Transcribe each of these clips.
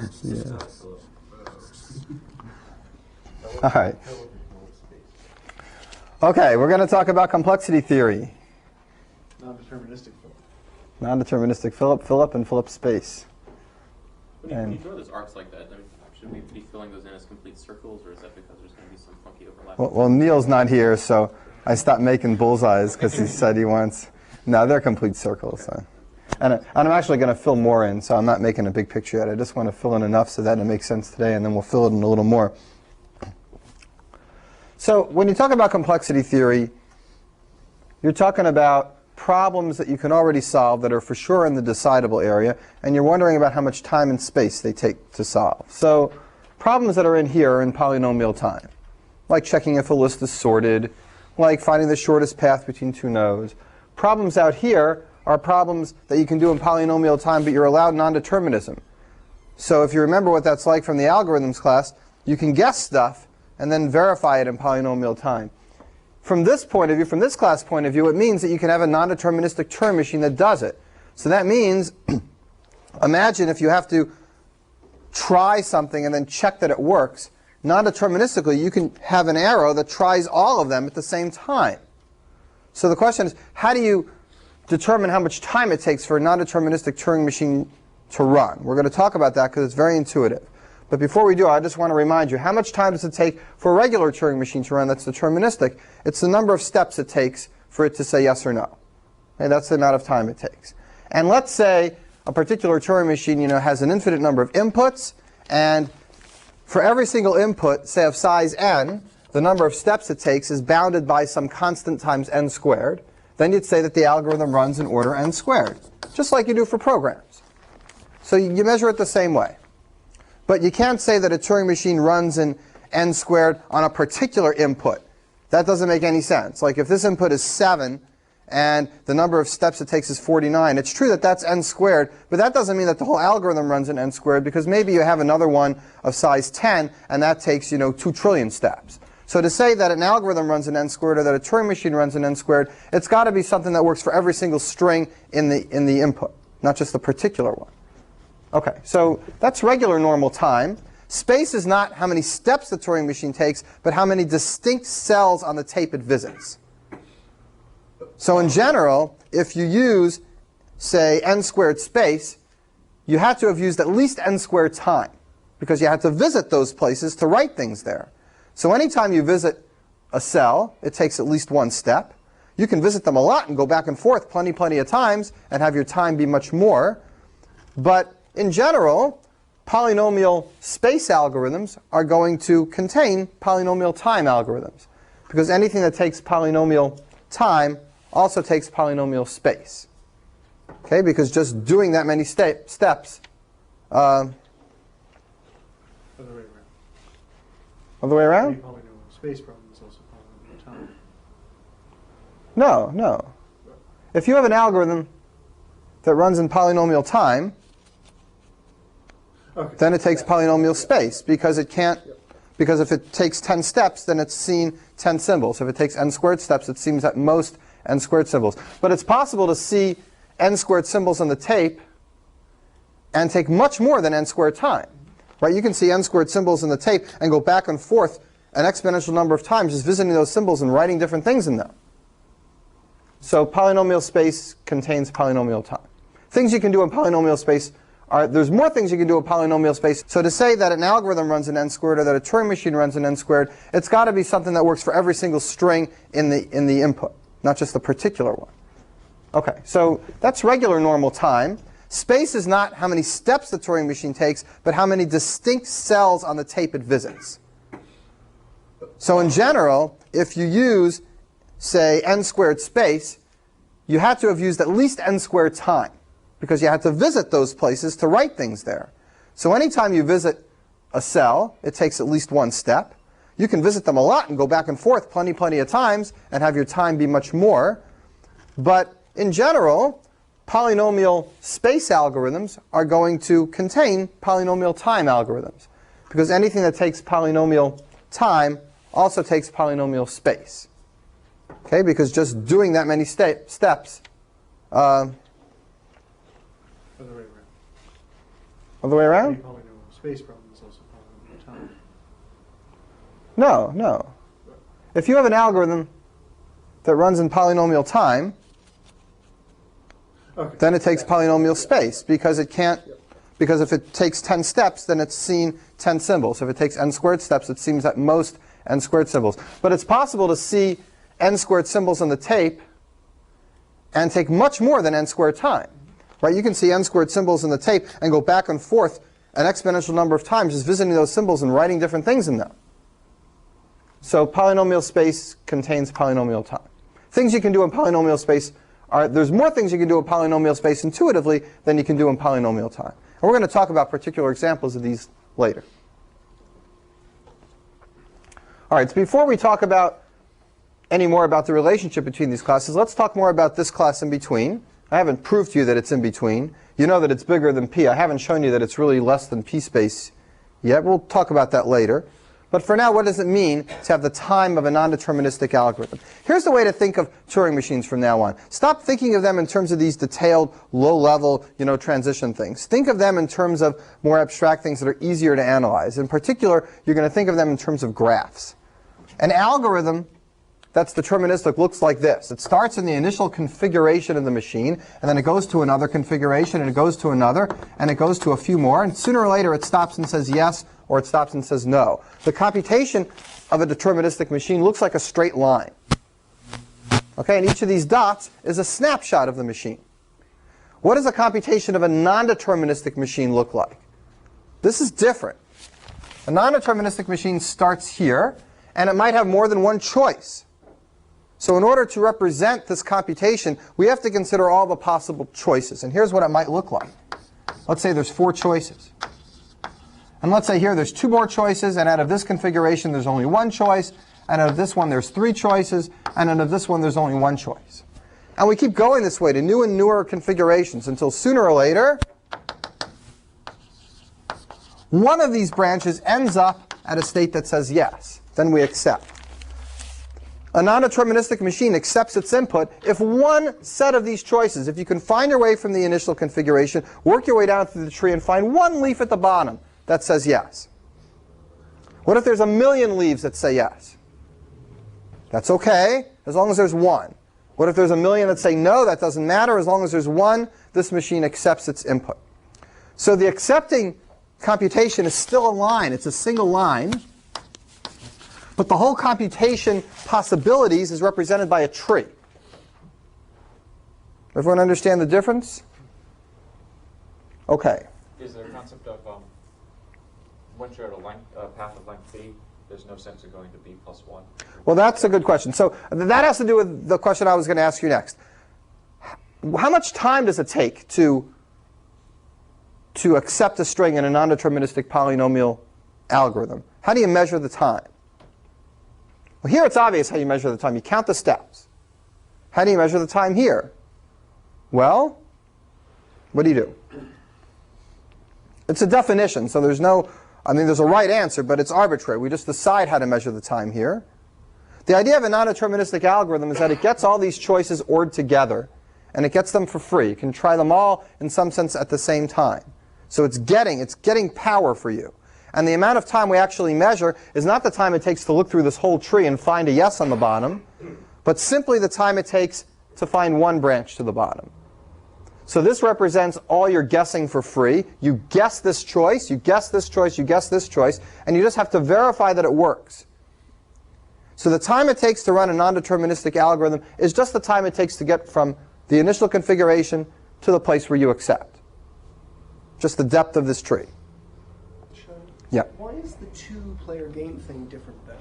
Yeah. All right. Okay, we're going to talk about complexity theory. Non-deterministic Philip. Non-deterministic Philip, and Philip space. When you draw those arcs like that, should we be filling those in as complete circles, or is that because there's going to be some funky overlap? Well, Neil's not here, so I stopped making bullseyes because he said he wants. No, they're complete circles. So. And I'm actually going to fill more in, so I'm not making a big picture yet. I just want to fill in enough so that it makes sense today, and then we'll fill it in a little more. So when you talk about complexity theory, you're talking about problems that you can already solve that are for sure in the decidable area, and you're wondering about how much time and space they take to solve. So problems that are in here are in polynomial time, like checking if a list is sorted, like finding the shortest path between two nodes. Problems out here are problems that you can do in polynomial time, but you're allowed non-determinism. So if you remember what that's like from the algorithms class, you can guess stuff and then verify it in polynomial time. From this point of view, from this class point of view, it means that you can have a non-deterministic Turing machine that does it. So that means, imagine if you have to try something and then check that it works. Non-deterministically, you can have an arrow that tries all of them at the same time. So the question is, how do you determine how much time it takes for a non-deterministic Turing machine to run? We're going to talk about that because it's very intuitive. But before we do, I just want to remind you, how much time does it take for a regular Turing machine to run that's deterministic? It's the number of steps it takes for it to say yes or no. Okay, that's the amount of time it takes. And let's say a particular Turing machine, has an infinite number of inputs, and for every single input, say of size n, the number of steps it takes is bounded by some constant times n squared. Then you'd say that the algorithm runs in order n squared, just like you do for programs. So you measure it the same way. But you can't say that a Turing machine runs in n squared on a particular input. That doesn't make any sense. Like if this input is 7 and the number of steps it takes is 49, it's true that that's n squared, but that doesn't mean that the whole algorithm runs in n squared, because maybe you have another one of size 10 and that takes 2 trillion steps. So to say that an algorithm runs in n squared or that a Turing machine runs in n squared, it's got to be something that works for every single string in the input, not just the particular one. Okay, so that's regular normal time. Space is not how many steps the Turing machine takes, but how many distinct cells on the tape it visits. So in general, if you use, say, n squared space, you have to have used at least n squared time, because you have to visit those places to write things there. So anytime you visit a cell, it takes at least one step. You can visit them a lot and go back and forth plenty of times and have your time be much more. But in general, polynomial space algorithms are going to contain polynomial time algorithms, because anything that takes polynomial time also takes polynomial space. Okay, because just doing that many steps. Other way around. Other way around? Any polynomial space problem is also polynomial time. No. If you have an algorithm that runs in polynomial time, Okay. then it takes polynomial space, because it can't. Because if it takes 10 steps, then it's seen 10 symbols. If it takes n squared steps, it seems at most n squared symbols. But it's possible to see n squared symbols on the tape and take much more than n squared time. Right? You can see n squared symbols in the tape and go back and forth an exponential number of times, just visiting those symbols and writing different things in them. So polynomial space contains polynomial time. Things you can do in polynomial space there's more things you can do in polynomial space. So to say that an algorithm runs in n squared or that a Turing machine runs in n squared, it's got to be something that works for every single string in the input, not just the particular one. Okay, so that's regular normal time. Space is not how many steps the Turing machine takes, but how many distinct cells on the tape it visits. So in general, if you use, say, n squared space, you have to have used at least n squared time, because you have to visit those places to write things there. So anytime you visit a cell, it takes at least one step. You can visit them a lot and go back and forth plenty of times and have your time be much more. But in general, polynomial space algorithms are going to contain polynomial time algorithms, because anything that takes polynomial time also takes polynomial space. Okay, because just doing that many steps Other way around. Other way around? Any polynomial space problem is also polynomial time. No, no. If you have an algorithm that runs in polynomial time, Okay. then it takes polynomial space because it can't. Because if it takes 10 steps, then it's seen 10 symbols. If it takes n squared steps, it seems at most n squared symbols. But it's possible to see n squared symbols on the tape and take much more than n squared time. Right? You can see n squared symbols in the tape and go back and forth an exponential number of times just visiting those symbols and writing different things in them. So polynomial space contains polynomial time. Things you can do in polynomial space are, there's more things you can do in polynomial space intuitively than you can do in polynomial time. And we're going to talk about particular examples of these later. All right, so before we talk about any more about the relationship between these classes, let's talk more about this class in between. I haven't proved to you that it's in between. You know that it's bigger than P. I haven't shown you that it's really less than P space yet. We'll talk about that later. But for now, what does it mean to have the time of a non-deterministic algorithm? Here's the way to think of Turing machines from now on. Stop thinking of them in terms of these detailed, low-level, transition things. Think of them in terms of more abstract things that are easier to analyze. In particular, you're going to think of them in terms of graphs. An algorithm that's deterministic looks like this. It starts in the initial configuration of the machine, and then it goes to another configuration, and it goes to another, and it goes to a few more, and sooner or later it stops and says yes, or it stops and says no. The computation of a deterministic machine looks like a straight line. Okay, and each of these dots is a snapshot of the machine. What does a computation of a non-deterministic machine look like? This is different. A non-deterministic machine starts here, and it might have more than one choice. So in order to represent this computation, we have to consider all the possible choices. And here's what it might look like. Let's say there's 4 choices. And let's say here there's 2 more choices, and out of this configuration there's only 1 choice, and out of this one there's 3 choices, and out of this one there's only 1 choice. And we keep going this way to new and newer configurations until sooner or later one of these branches ends up at a state that says yes. Then we accept. A non-deterministic machine accepts its input if one set of these choices, if you can find your way from the initial configuration, work your way down through the tree and find one leaf at the bottom that says yes. What if there's a million leaves that say yes? That's okay, as long as there's one. What if there's a million that say no? That doesn't matter. As long as there's one, this machine accepts its input. So the accepting computation is still a line. It's a single line. But the whole computation possibilities is represented by a tree. Everyone understand the difference? Okay. Is there a concept of once you're at a path of length b, there's no sense of going to b plus 1? Well, that's a good question. So that has to do with the question I was going to ask you next. How much time does it take to accept a string in a non-deterministic polynomial algorithm? How do you measure the time? Well, here it's obvious how you measure the time. You count the steps. How do you measure the time here? Well, what do? It's a definition, so there's no, there's a right answer, but it's arbitrary. We just decide how to measure the time here. The idea of a non-deterministic algorithm is that it gets all these choices ORed together, and it gets them for free. You can try them all, in some sense, at the same time. So it's getting power for you. And the amount of time we actually measure is not the time it takes to look through this whole tree and find a yes on the bottom, but simply the time it takes to find one branch to the bottom. So this represents all your guessing for free. You guess this choice, you guess this choice, you guess this choice, and you just have to verify that it works. So the time it takes to run a non-deterministic algorithm is just the time it takes to get from the initial configuration to the place where you accept. Just the depth of this tree. Yeah. Why is the 2-player game thing different then?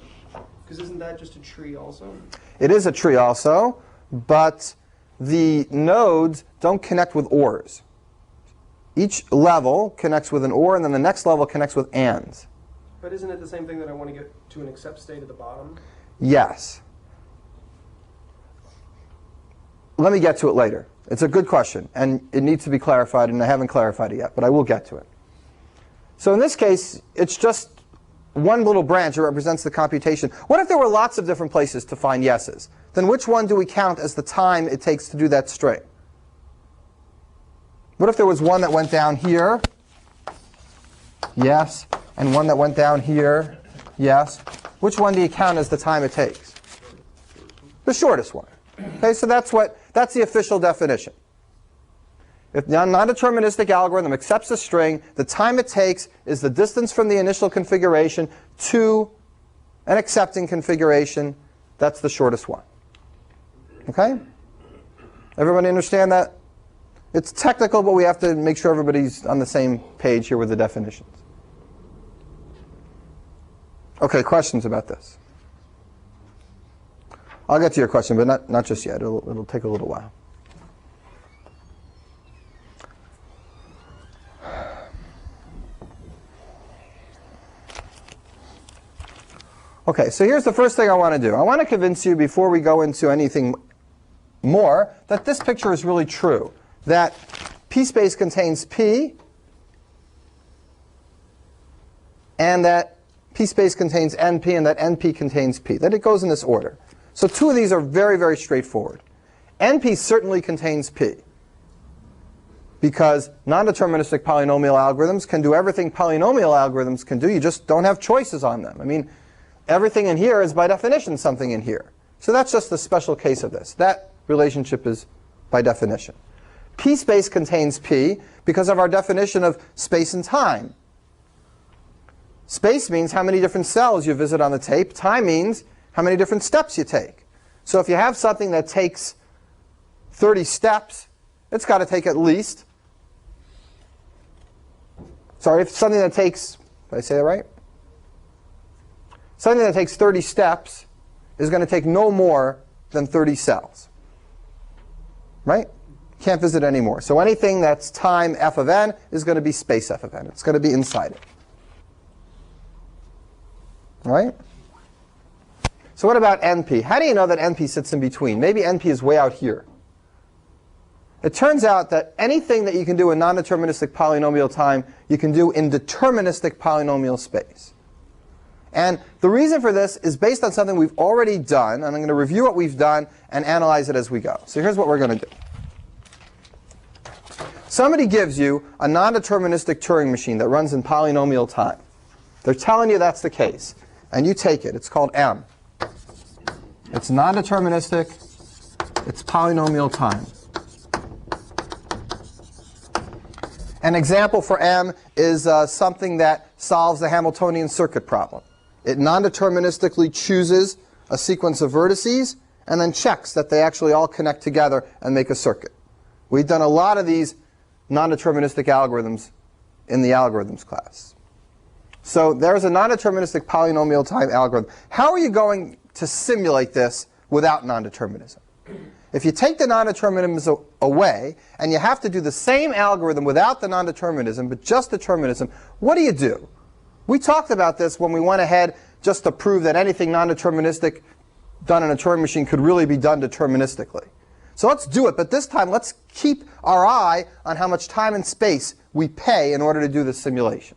Because isn't that just a tree also? It is a tree also, but the nodes don't connect with ORs. Each level connects with an OR, and then the next level connects with ANDs. But isn't it the same thing that I want to get to an accept state at the bottom? Yes. Let me get to it later. It's a good question, and it needs to be clarified, and I haven't clarified it yet, but I will get to it. So in this case, it's just one little branch that represents the computation. What if there were lots of different places to find yeses? Then which one do we count as the time it takes to do that string? What if there was one that went down here, Yes. And one that went down here? Yes. Which one do you count as the time it takes? The shortest one. Okay, so that's the official definition. If the non-deterministic algorithm accepts a string, the time it takes is the distance from the initial configuration to an accepting configuration. That's the shortest one. Okay? Everybody understand that? It's technical, but we have to make sure everybody's on the same page here with the definitions. Okay, questions about this? I'll get to your question, but not just yet. It'll take a little while. Okay, so here's the first thing I want to do. I want to convince you before we go into anything more that this picture is really true. That P space contains P, and that P space contains NP, and that NP contains P. That it goes in this order. So two of these are very, very straightforward. NP certainly contains P, because non-deterministic polynomial algorithms can do everything polynomial algorithms can do. You just don't have choices on them. I mean, everything in here is by definition something in here. So that's just the special case of this. That relationship is by definition. P space contains P because of our definition of space and time. Space means how many different cells you visit on the tape. Time means how many different steps you take. So if you have something that takes 30 steps, it's got to take at least, if something that takes, did I say that right? Something that takes 30 steps is going to take no more than 30 cells. Right? Can't visit anymore. So anything that's time f of n is going to be space f of n. It's going to be inside it. All right? So what about NP? How do you know that NP sits in between? Maybe NP is way out here. It turns out that anything that you can do in non-deterministic polynomial time, you can do in deterministic polynomial space. And the reason for this is based on something we've already done, and I'm going to review what we've done and analyze it as we go. So here's what we're going to do. Somebody gives you a non-deterministic Turing machine that runs in polynomial time. They're telling you that's the case. And you take it. It's called M. It's non-deterministic. It's polynomial time. An example for M is something that solves the Hamiltonian circuit problem. It non-deterministically chooses a sequence of vertices and then checks that they actually all connect together and make a circuit. We've done a lot of these non-deterministic algorithms in the algorithms class. So there's a non-deterministic polynomial time algorithm. How are you going to simulate this without non-determinism? If you take the non-determinism away and you have to do the same algorithm without the non-determinism but just determinism, what do? We talked about this when we went ahead just to prove that anything non-deterministic done in a Turing machine could really be done deterministically. So let's do it, but this time let's keep our eye on how much time and space we pay in order to do this simulation.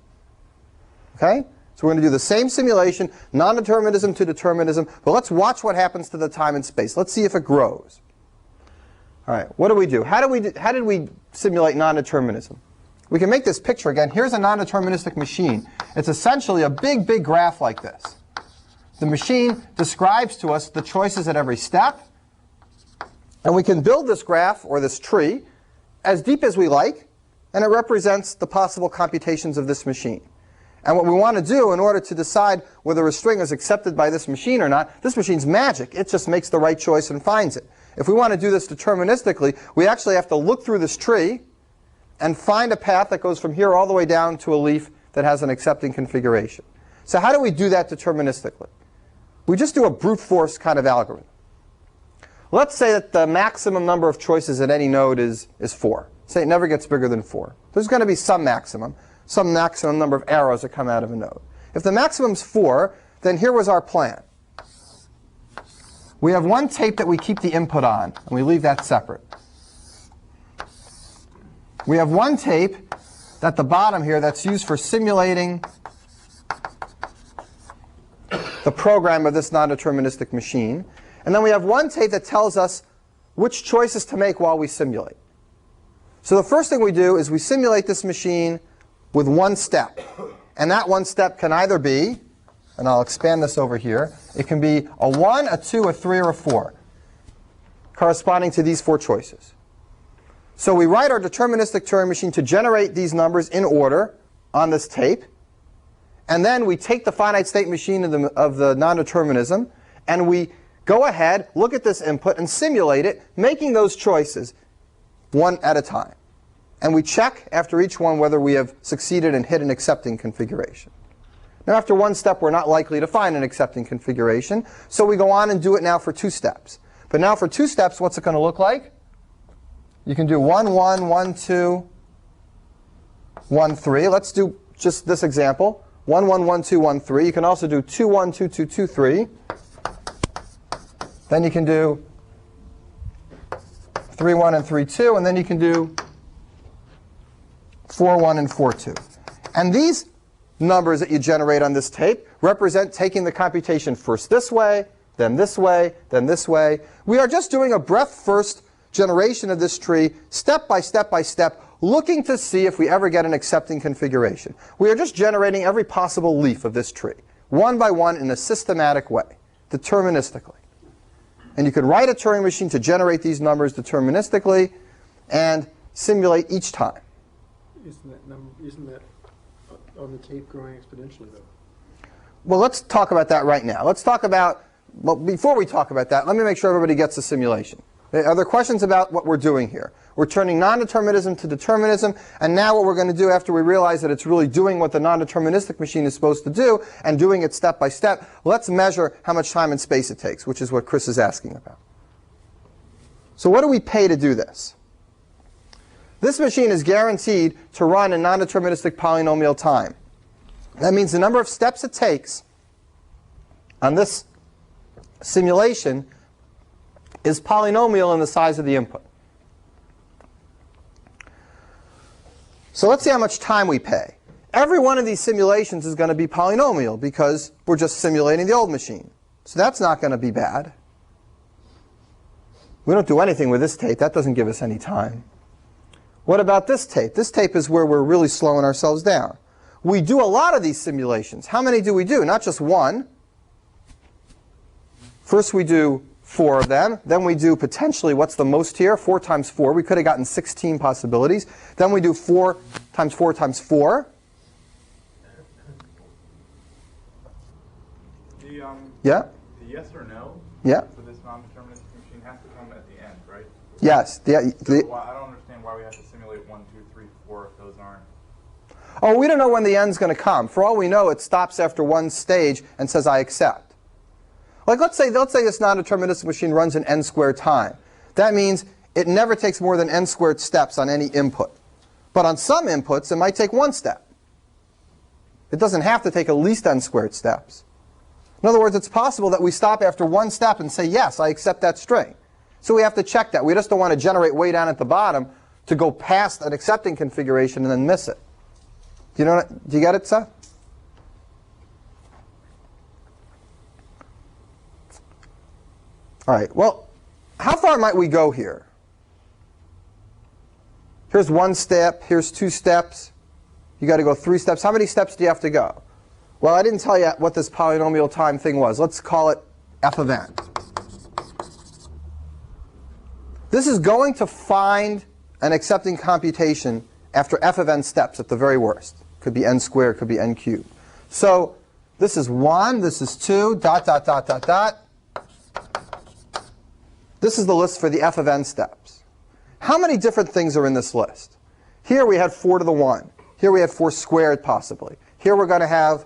Okay? So we're going to do the same simulation, non-determinism to determinism, but let's watch what happens to the time and space. Let's see if it grows. All right, what do? How did we simulate non-determinism? We can make this picture again. Here's a non-deterministic machine. It's essentially a big, big graph like this. The machine describes to us the choices at every step. And we can build this graph, or this tree, as deep as we like, and it represents the possible computations of this machine. And what we want to do in order to decide whether a string is accepted by this machine or not, this machine's magic. It just makes the right choice and finds it. If we want to do this deterministically, we actually have to look through this tree and find a path that goes from here all the way down to a leaf that has an accepting configuration. So how do we do that deterministically? We just do a brute force kind of algorithm. Let's say that the maximum number of choices at any node is 4. Say it never gets bigger than 4. There's going to be some maximum number of arrows that come out of a node. If the maximum's 4, then here was our plan. We have one tape that we keep the input on, and we leave that separate. We have one tape at the bottom here that's used for simulating the program of this non-deterministic machine. And then we have one tape that tells us which choices to make while we simulate. So the first thing we do is we simulate this machine with one step. And that one step can either be, and I'll expand this over here, it can be a 1, a 2, a 3, or a 4, corresponding to these 4 choices. So we write our deterministic Turing machine to generate these numbers in order on this tape. And then we take the finite state machine of the non-determinism, and we go ahead, look at this input, and simulate it, making those choices one at a time. And we check after each one whether we have succeeded and hit an accepting configuration. Now, after one step, we're not likely to find an accepting configuration, so we go on and do it now for 2 steps. But now for 2 steps, what's it going to look like? You can do 1, 1, 1, 2, 1, 3. Let's do just this example. 1, 1, 1, 2, 1, 3. You can also do 2, 1, 2, 2, 2, 3. Then you can do 3, 1, and 3, 2. And then you can do 4, 1, and 4, 2. And these numbers that you generate on this tape represent taking the computation first this way, then this way, then this way. We are just doing a breadth-first generation of this tree, step by step by step, looking to see if we ever get an accepting configuration. We are just generating every possible leaf of this tree, one by one in a systematic way, deterministically. And you could write a Turing machine to generate these numbers deterministically and simulate each time. Isn't that on the tape growing exponentially, though? Well, let's talk about that right now. Let's talk about, well, before we talk about that, let me make sure everybody gets the simulation. Are there questions about what we're doing here? We're turning non-determinism to determinism, and now what we're going to do after we realize that it's really doing what the non-deterministic machine is supposed to do and doing it step by step, let's measure how much time and space it takes, which is what Chris is asking about. So what do we pay to do this? This machine is guaranteed to run in non-deterministic polynomial time. That means the number of steps it takes on this simulation is polynomial in the size of the input. So let's see how much time we pay. Every one of these simulations is going to be polynomial because we're just simulating the old machine. So that's not going to be bad. We don't do anything with this tape. That doesn't give us any time. What about this tape? This tape is where we're really slowing ourselves down. We do a lot of these simulations. How many do we do? Not just one. First we do 4 of them. Then we do potentially, what's the most here? 4 times 4. We could have gotten 16 possibilities. Then we do 4 times 4 times 4. Yeah? The yes or no Yeah? for this non-deterministic machine has to come at the end, right? Yes. So I don't understand why we have to simulate 1, 2, 3, 4 if those aren't. Oh, we don't know when the end's going to come. For all we know, it stops after one stage and says, I accept. Like, let's say this non-deterministic machine runs in n squared time. That means it never takes more than n squared steps on any input. But on some inputs, it might take 1 step. It doesn't have to take at least n squared steps. In other words, it's possible that we stop after 1 step and say, yes, I accept that string. So we have to check that. We just don't want to generate way down at the bottom to go past an accepting configuration and then miss it. Do you get it, Seth? All right, well, how far might we go here? Here's 1 step, here's 2 steps. You got to go 3 steps. How many steps do you have to go? Well, I didn't tell you what this polynomial time thing was. Let's call it f of n. This is going to find an accepting computation after f of n steps at the very worst. Could be n squared, could be n cubed. So this is 1, this is 2, dot, dot, dot, dot, dot. This is the list for the f of n steps. How many different things are in this list? Here we had 4 to the 1. Here we have 4 squared, possibly. Here we're going to have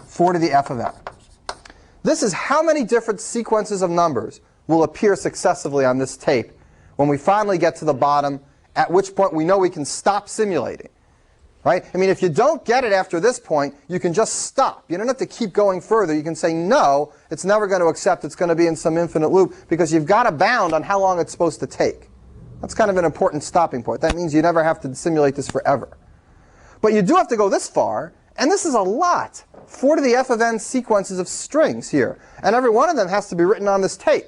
4 to the f of n. This is how many different sequences of numbers will appear successively on this tape when we finally get to the bottom, at which point we know we can stop simulating. Right? I mean, if you don't get it after this point, you can just stop. You don't have to keep going further. You can say, no, it's never going to accept. It's going to be in some infinite loop, because you've got a bound on how long it's supposed to take. That's kind of an important stopping point. That means you never have to simulate this forever. But you do have to go this far, and this is a lot. 4 to the f of n sequences of strings here. And every one of them has to be written on this tape.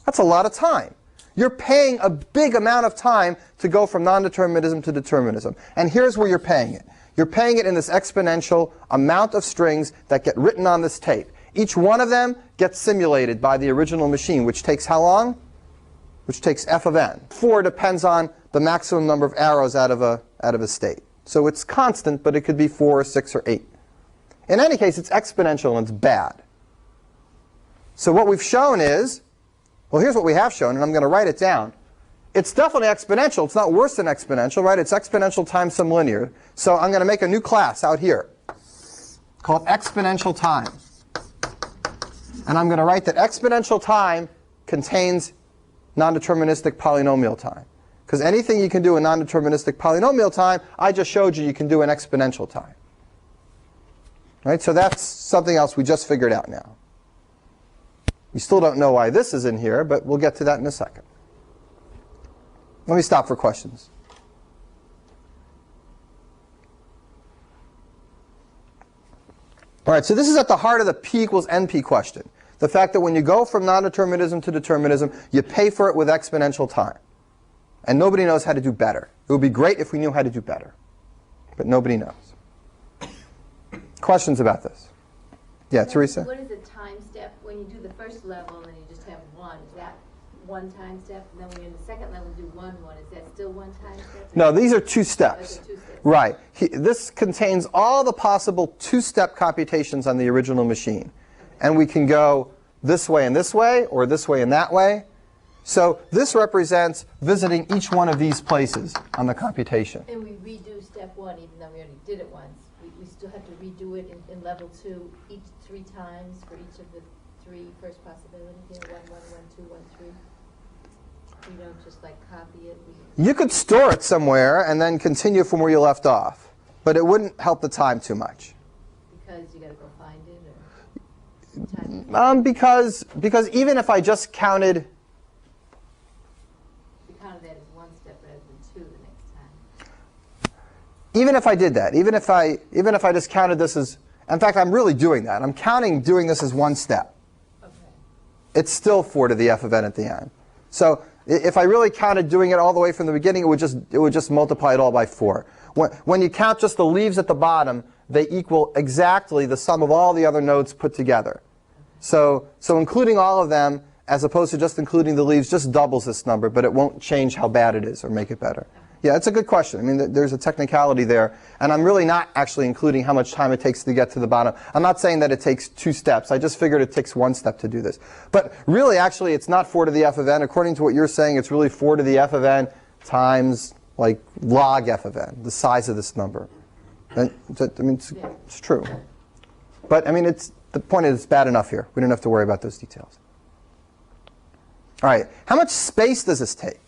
That's a lot of time. You're paying a big amount of time to go from non-determinism to determinism. And here's where you're paying it. You're paying it in this exponential amount of strings that get written on this tape. Each one of them gets simulated by the original machine, which takes how long? Which takes f of n. 4 depends on the maximum number of arrows out of a state. So it's constant, but it could be 4 or 6 or 8. In any case, it's exponential and it's bad. So what we've shown is, well, here's what we have shown, and I'm going to write it down. It's definitely exponential. It's not worse than exponential, right? It's exponential times some linear. So I'm going to make a new class out here called exponential time. And I'm going to write that exponential time contains non-deterministic polynomial time. Because anything you can do in non-deterministic polynomial time, I just showed you can do in exponential time. Right? So that's something else we just figured out now. We still don't know why this is in here, but we'll get to that in a second. Let me stop for questions. All right, so this is at the heart of the P equals NP question. The fact that when you go from non-determinism to determinism, you pay for it with exponential time. And nobody knows how to do better. It would be great if we knew how to do better. But nobody knows. Questions about this? Yeah, Teresa? What is a time step when you do the first level and you just have 1? Is that one time step? And then when you're in the second level, do 1, 1. Is that still one time step? No, these are 2 steps. Those are 2 steps. Right. This contains all the possible 2-step computations on the original machine. And we can go this way and this way, or this way and that way. So this represents visiting each one of these places on the computation. And we redo step 1 even though we already did it once. We still have to redo it in level 2 each 3 times for each of the 3 first possibilities. You know, 1, 1, 1, 2, 1, 3. We don't just like copy it. You could store it somewhere and then continue from where you left off. But it wouldn't help the time too much. Because you got to go find it? Or Because even if I just counted... We counted that as 1 step rather than 2 the next time. Even if I did that, even if I just counted this as... In fact, I'm really doing that. I'm counting doing this as 1 step. Okay. It's still 4 to the f of n at the end. So if I really counted doing it all the way from the beginning, it would just multiply it all by 4. When you count just the leaves at the bottom, they equal exactly the sum of all the other nodes put together. So including all of them, as opposed to just including the leaves, just doubles this number, but it won't change how bad it is or make it better. Yeah, it's a good question. I mean, there's a technicality there. And I'm really not actually including how much time it takes to get to the bottom. I'm not saying that it takes 2 steps. I just figured it takes 1 step to do this. But really, actually, it's not 4 to the f of n. According to what you're saying, it's really 4 to the f of n times, like, log f of n, the size of this number. And, I mean, it's true. But, I mean, the point is it's bad enough here. We don't have to worry about those details. All right, how much space does this take?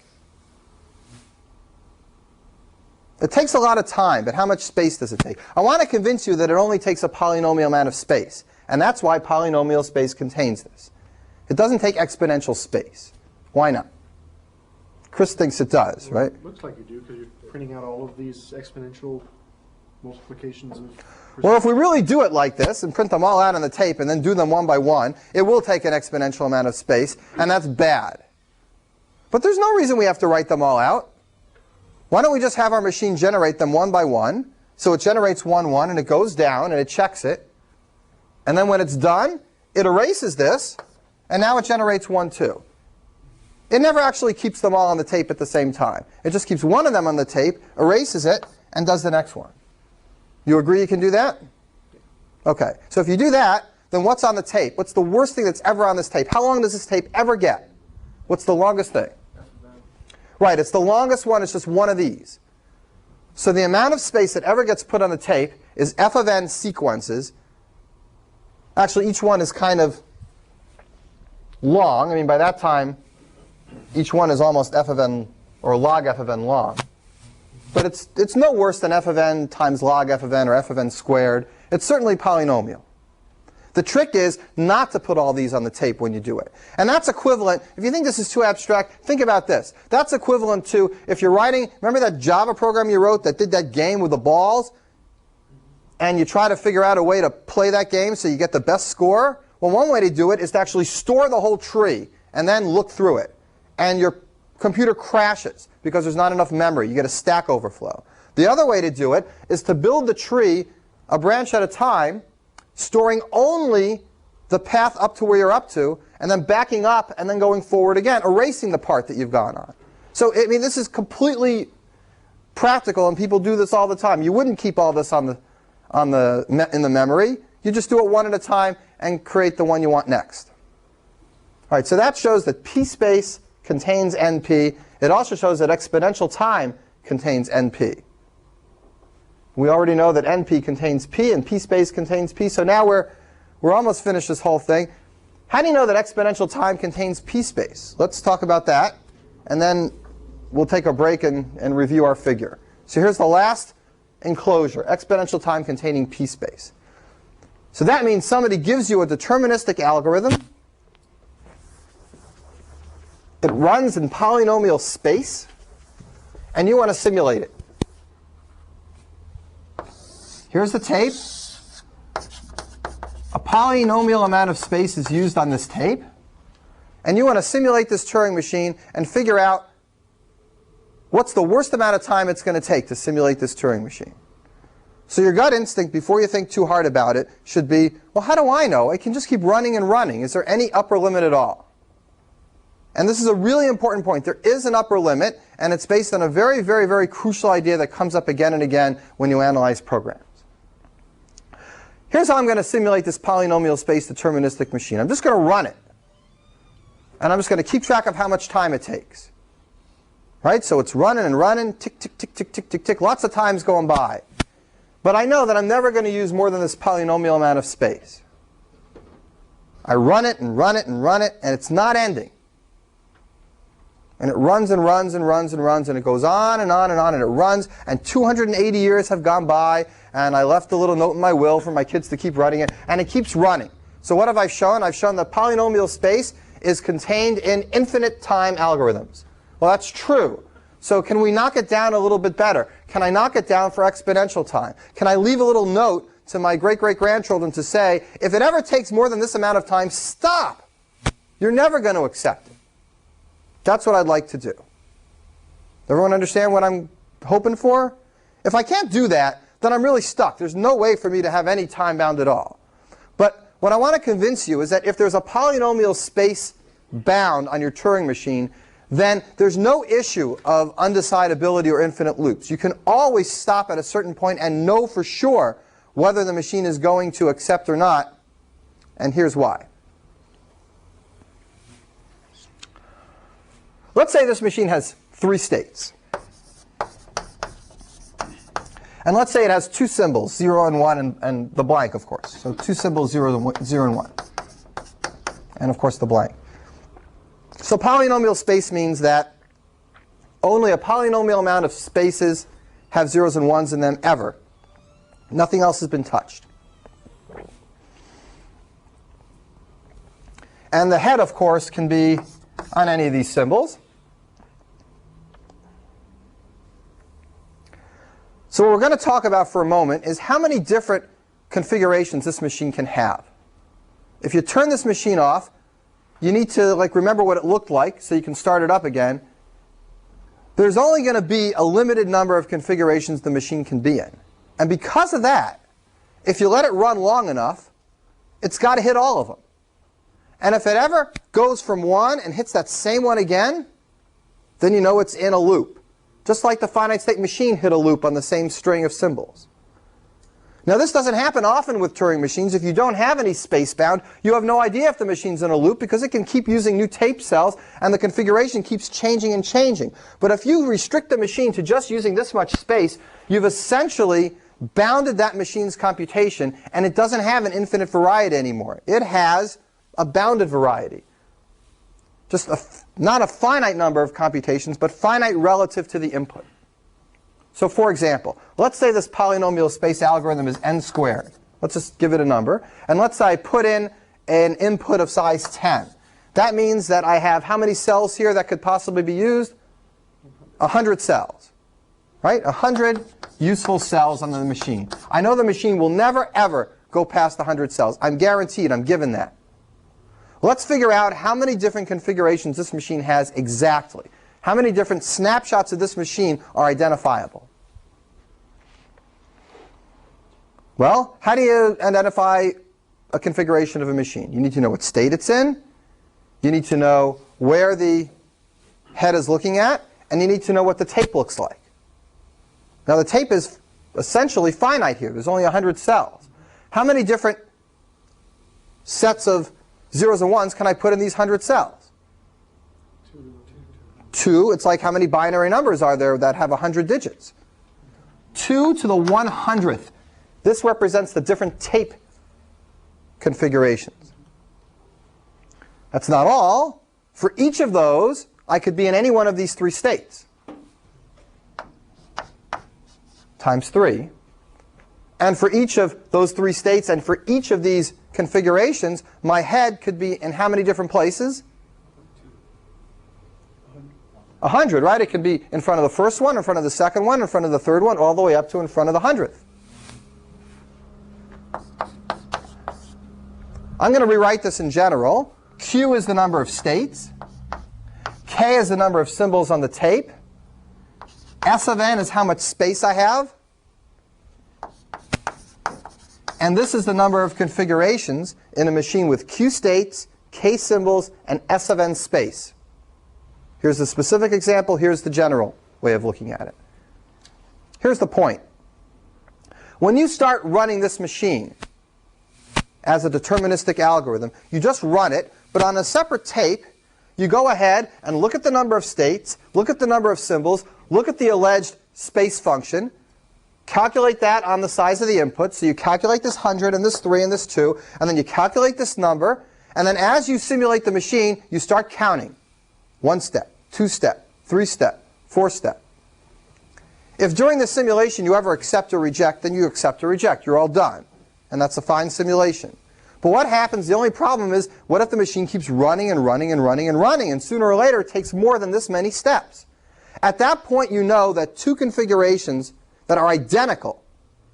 It takes a lot of time, but how much space does it take? I want to convince you that it only takes a polynomial amount of space. And that's why polynomial space contains this. It doesn't take exponential space. Why not? Chris thinks it does, Well, right? It looks like you do because you're printing out all of these exponential multiplications of... Well, if we really do it like this and print them all out on the tape and then do them one by one, it will take an exponential amount of space, and that's bad. But there's no reason we have to write them all out. Why don't we just have our machine generate them one by one? So it generates 1, 1, and it goes down, and it checks it. And then when it's done, it erases this, and now it generates 1, 2. It never actually keeps them all on the tape at the same time. It just keeps one of them on the tape, erases it, and does the next one. You agree you can do that? OK. So if you do that, then what's on the tape? What's the worst thing that's ever on this tape? How long does this tape ever get? What's the longest thing? Right, it's the longest one. It's just one of these. So the amount of space that ever gets put on the tape is f of n sequences. Actually, each one is kind of long. I mean, by that time, each one is almost f of n, or log f of n long. But it's no worse than f of n times log f of n, or f of n squared. It's certainly polynomial. The trick is not to put all these on the tape when you do it. And that's equivalent, if you think this is too abstract, think about this. That's equivalent to if you're writing, remember that Java program you wrote that did that game with the balls? And you try to figure out a way to play that game so you get the best score? Well, one way to do it is to actually store the whole tree and then look through it. And your computer crashes because there's not enough memory. You get a stack overflow. The other way to do it is to build the tree a branch at a time, storing only the path up to where you're up to, and then backing up and then going forward again, erasing the part that you've gone on. So, I mean, this is completely practical, and people do this all the time. You wouldn't keep all this in the memory. You just do it one at a time and create the one you want next. All right, so that shows that p space contains np. It also shows that exponential time contains np. We already know that np contains p and p space contains p. So now we're almost finished this whole thing. How do you know that exponential time contains p space? Let's talk about that, and then we'll take a break and review our figure. So here's the last enclosure, exponential time containing p space. So that means somebody gives you a deterministic algorithm. It runs in polynomial space, and you want to simulate it. Here's the tape. A polynomial amount of space is used on this tape, and you want to simulate this Turing machine and figure out what's the worst amount of time it's going to take to simulate this Turing machine. So your gut instinct, before you think too hard about it, should be, well, how do I know? I can just keep running and running. Is there any upper limit at all? And this is a really important point. There is an upper limit, and it's based on a very, very, very crucial idea that comes up again and again when you analyze programs. Here's how I'm going to simulate this polynomial space deterministic machine. I'm just going to run it. And I'm just going to keep track of how much time it takes. Right? So it's running and running, tick, tick, tick, tick, tick, tick, tick, lots of times going by. But I know that I'm never going to use more than this polynomial amount of space. I run it and run it and run it, and it's not ending. And it runs and runs and runs and runs, and it goes on and on and on, and it runs, and 280 years have gone by, and I left a little note in my will for my kids to keep running it, and it keeps running. So what have I shown? I've shown that polynomial space is contained in infinite time algorithms. Well, that's true. So can we knock it down a little bit better? Can I knock it down for exponential time? Can I leave a little note to my great-great-grandchildren to say, if it ever takes more than this amount of time, stop. You're never going to accept it. That's what I'd like to do. Everyone understand what I'm hoping for? If I can't do that, then I'm really stuck. There's no way for me to have any time bound at all. But what I want to convince you is that if there's a polynomial space bound on your Turing machine, then there's no issue of undecidability or infinite loops. You can always stop at a certain point and know for sure whether the machine is going to accept or not. And here's why. Let's say this machine has 3 states. And let's say it has 2 symbols, 0 and 1, and the blank, of course. So 2 symbols, 0 and 1. And, of course, the blank. So polynomial space means that only a polynomial amount of spaces have 0s and 1s in them ever. Nothing else has been touched. And the head, of course, can be on any of these symbols. So what we're going to talk about for a moment is how many different configurations this machine can have. If you turn this machine off, you need to remember what it looked like so you can start it up again. There's only going to be a limited number of configurations the machine can be in. And because of that, if you let it run long enough, it's got to hit all of them. And if it ever goes from one and hits that same one again, then you know it's in a loop. Just like the finite state machine hit a loop on the same string of symbols. Now this doesn't happen often with Turing machines. If you don't have any space bound, you have no idea if the machine's in a loop because it can keep using new tape cells and the configuration keeps changing and changing. But if you restrict the machine to just using this much space, you've essentially bounded that machine's computation, and it doesn't have an infinite variety anymore. It has a bounded variety. Just not a finite number of computations, but finite relative to the input. So for example, let's say this polynomial space algorithm is n squared. Let's just give it a number. And let's say I put in an input of size 10. That means that I have how many cells here that could possibly be used? 100 cells. Right? 100 useful cells on the machine. I know the machine will never, ever go past 100 cells. I'm guaranteed. I'm given that. Let's figure out how many different configurations this machine has exactly. How many different snapshots of this machine are identifiable? Well, how do you identify a configuration of a machine? You need to know what state it's in. You need to know where the head is looking at. And you need to know what the tape looks like. Now, the tape is essentially finite here. There's only 100 cells. How many different sets of zeros and ones can I put in these 100 cells? Two. It's like how many binary numbers are there that have 100 digits? 2 to the 100th. This represents the different tape configurations. That's not all. For each of those, I could be in any one of these three states. Times 3. And for each of those three states and for each of these configurations, my head could be in how many different places? 100, right? It could be in front of the first one, in front of the second one, in front of the third one, all the way up to in front of the 100th. I'm going to rewrite this in general. Q is the number of states. K is the number of symbols on the tape. S of n is how much space I have. And this is the number of configurations in a machine with Q states, K symbols, and S of n space. Here's the specific example. Here's the general way of looking at it. Here's the point. When you start running this machine as a deterministic algorithm, you just run it, but on a separate tape, you go ahead and look at the number of states, look at the number of symbols, look at the alleged space function, calculate that on the size of the input. So you calculate this 100 and this 3 and this 2, and then you calculate this number, and then as you simulate the machine, you start counting. 1 step, 2 step, 3 step, 4 step. If during the simulation you ever accept or reject, then you accept or reject. You're all done. And that's a fine simulation. But what happens, the only problem is, what if the machine keeps running and running and running and running, and sooner or later it takes more than this many steps? At that point, you know that two configurations that are identical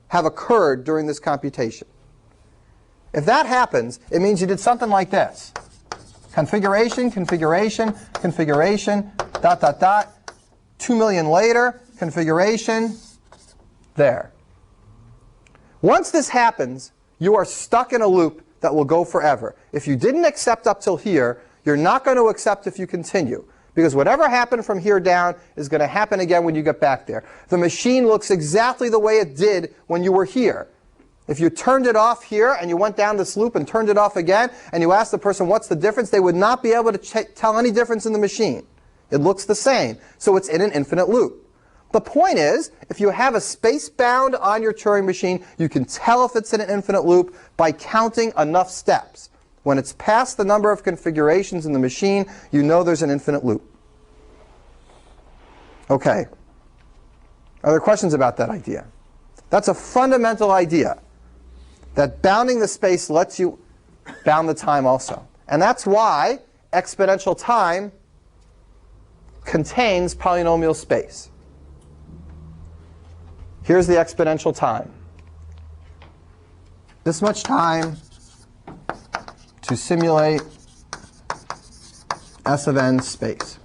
have occurred during this computation. If that happens, it means you did something like this. Configuration, configuration, configuration, dot, dot, dot. 2 million later, configuration, there. Once this happens, you are stuck in a loop that will go forever. If you didn't accept up till here, you're not going to accept if you continue. Because whatever happened from here down is going to happen again when you get back there. The machine looks exactly the way it did when you were here. If you turned it off here and you went down this loop and turned it off again, and you asked the person what's the difference, they would not be able to tell any difference in the machine. It looks the same. So it's in an infinite loop. The point is, if you have a space bound on your Turing machine, you can tell if it's in an infinite loop by counting enough steps. When it's past the number of configurations in the machine, you know there's an infinite loop. Okay. Are there questions about that idea? That's a fundamental idea, that bounding the space lets you bound the time also. And that's why exponential time contains polynomial space. Here's the exponential time. This much time to simulate S of n space.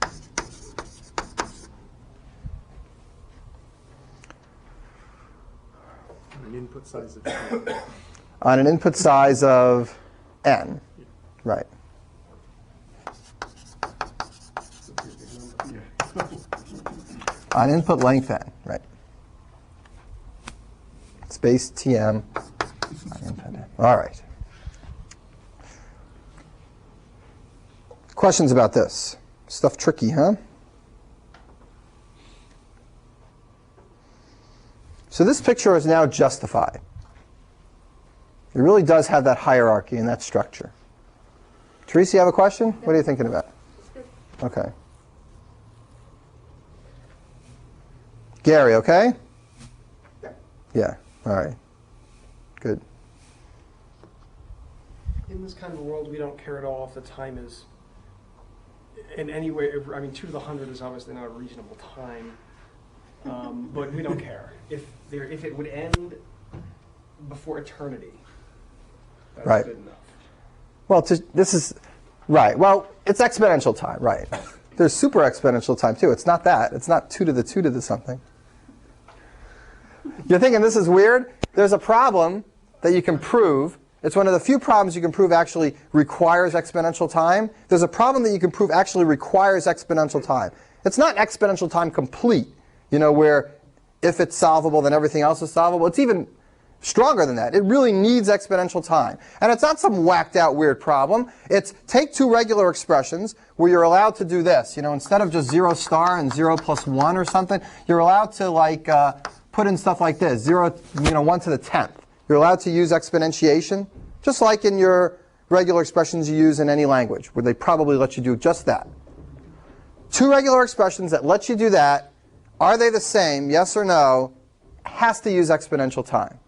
An input size of n. On an input size of n. Right. On input length n. Right. Space Tm. All right. Questions about this? Stuff tricky, huh? So this picture is now justified. It really does have that hierarchy and that structure. Teresa, you have a question? What are you thinking about? Okay. Gary, okay? Yeah. All right. Good. In this kind of a world, we don't care at all if the time is in any way. I mean, 2 to the 100 is obviously not a reasonable time, but we don't care if it would end before eternity. That's right. Good enough. Well, this is right. Well, it's exponential time, right? There's super exponential time too. It's not that. It's not 2 to the 2 to the something. You're thinking this is weird? There's a problem that you can prove, it's one of the few problems you can prove actually requires exponential time. There's a problem that you can prove actually requires exponential time. It's not exponential time complete, where if it's solvable, then everything else is solvable. It's even stronger than that. It really needs exponential time. And it's not some whacked out weird problem. It's take two regular expressions where you're allowed to do this. Instead of just 0 star and 0 plus 1 or something, you're allowed to put in stuff like this, 1 to the 10th. You're allowed to use exponentiation, just like in your regular expressions you use in any language, where they probably let you do just that. Two regular expressions that let you do that, are they the same, yes or no, has to use exponential time.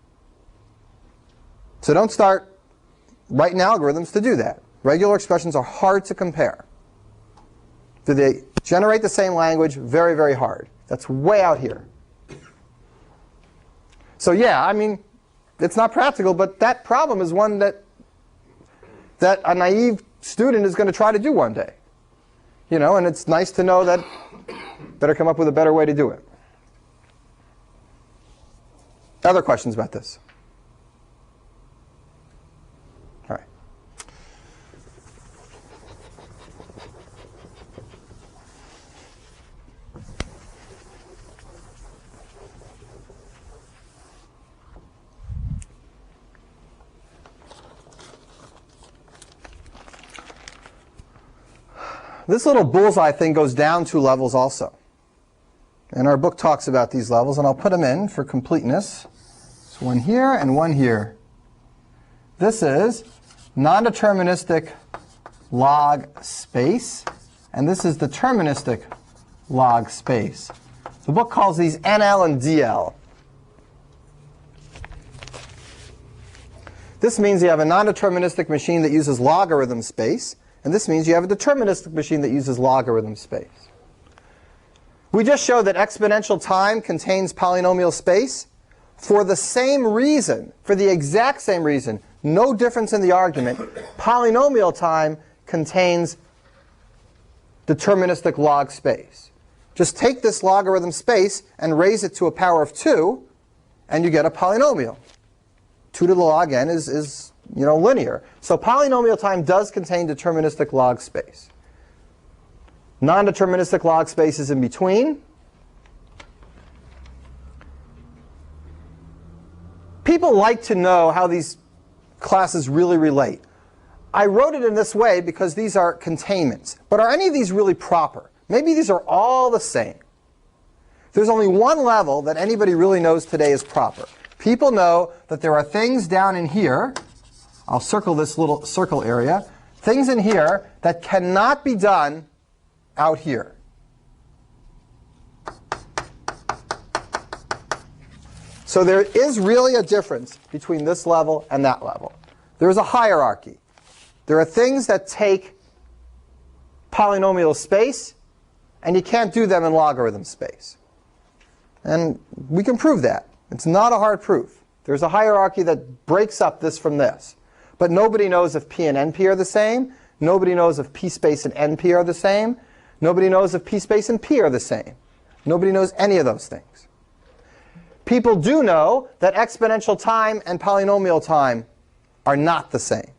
So don't start writing algorithms to do that. Regular expressions are hard to compare. Do they generate the same language? Very, very hard. That's way out here. So yeah, it's not practical, but that problem is one that a naive student is going to try to do one day. And it's nice to know that better come up with a better way to do it. Other questions about this? All right. This little bullseye thing goes down 2 levels also. And our book talks about these levels, and I'll put them in for completeness. So one here and one here. This is non-deterministic log space, and this is deterministic log space. The book calls these NL and DL. This means you have a non-deterministic machine that uses logarithm space, and this means you have a deterministic machine that uses logarithm space. We just showed that exponential time contains polynomial space for the same reason, for the exact same reason, no difference in the argument. Polynomial time contains deterministic log space. Just take this logarithm space and raise it to a power of 2, and you get a polynomial. 2 to the log n is linear. So polynomial time does contain deterministic log space. Non-deterministic log space is in between. People like to know how these classes really relate. I wrote it in this way because these are containments. But are any of these really proper? Maybe these are all the same. There's only one level that anybody really knows today is proper. People know that there are things down in here. I'll circle this little circle area. Things in here that cannot be done out here. So there is really a difference between this level and that level. There is a hierarchy. There are things that take polynomial space, and you can't do them in logarithm space. And we can prove that. It's not a hard proof. There's a hierarchy that breaks up this from this. But nobody knows if P and NP are the same. Nobody knows if P space and NP are the same. Nobody knows if P space and P are the same. Nobody knows any of those things. People do know that exponential time and polynomial time are not the same.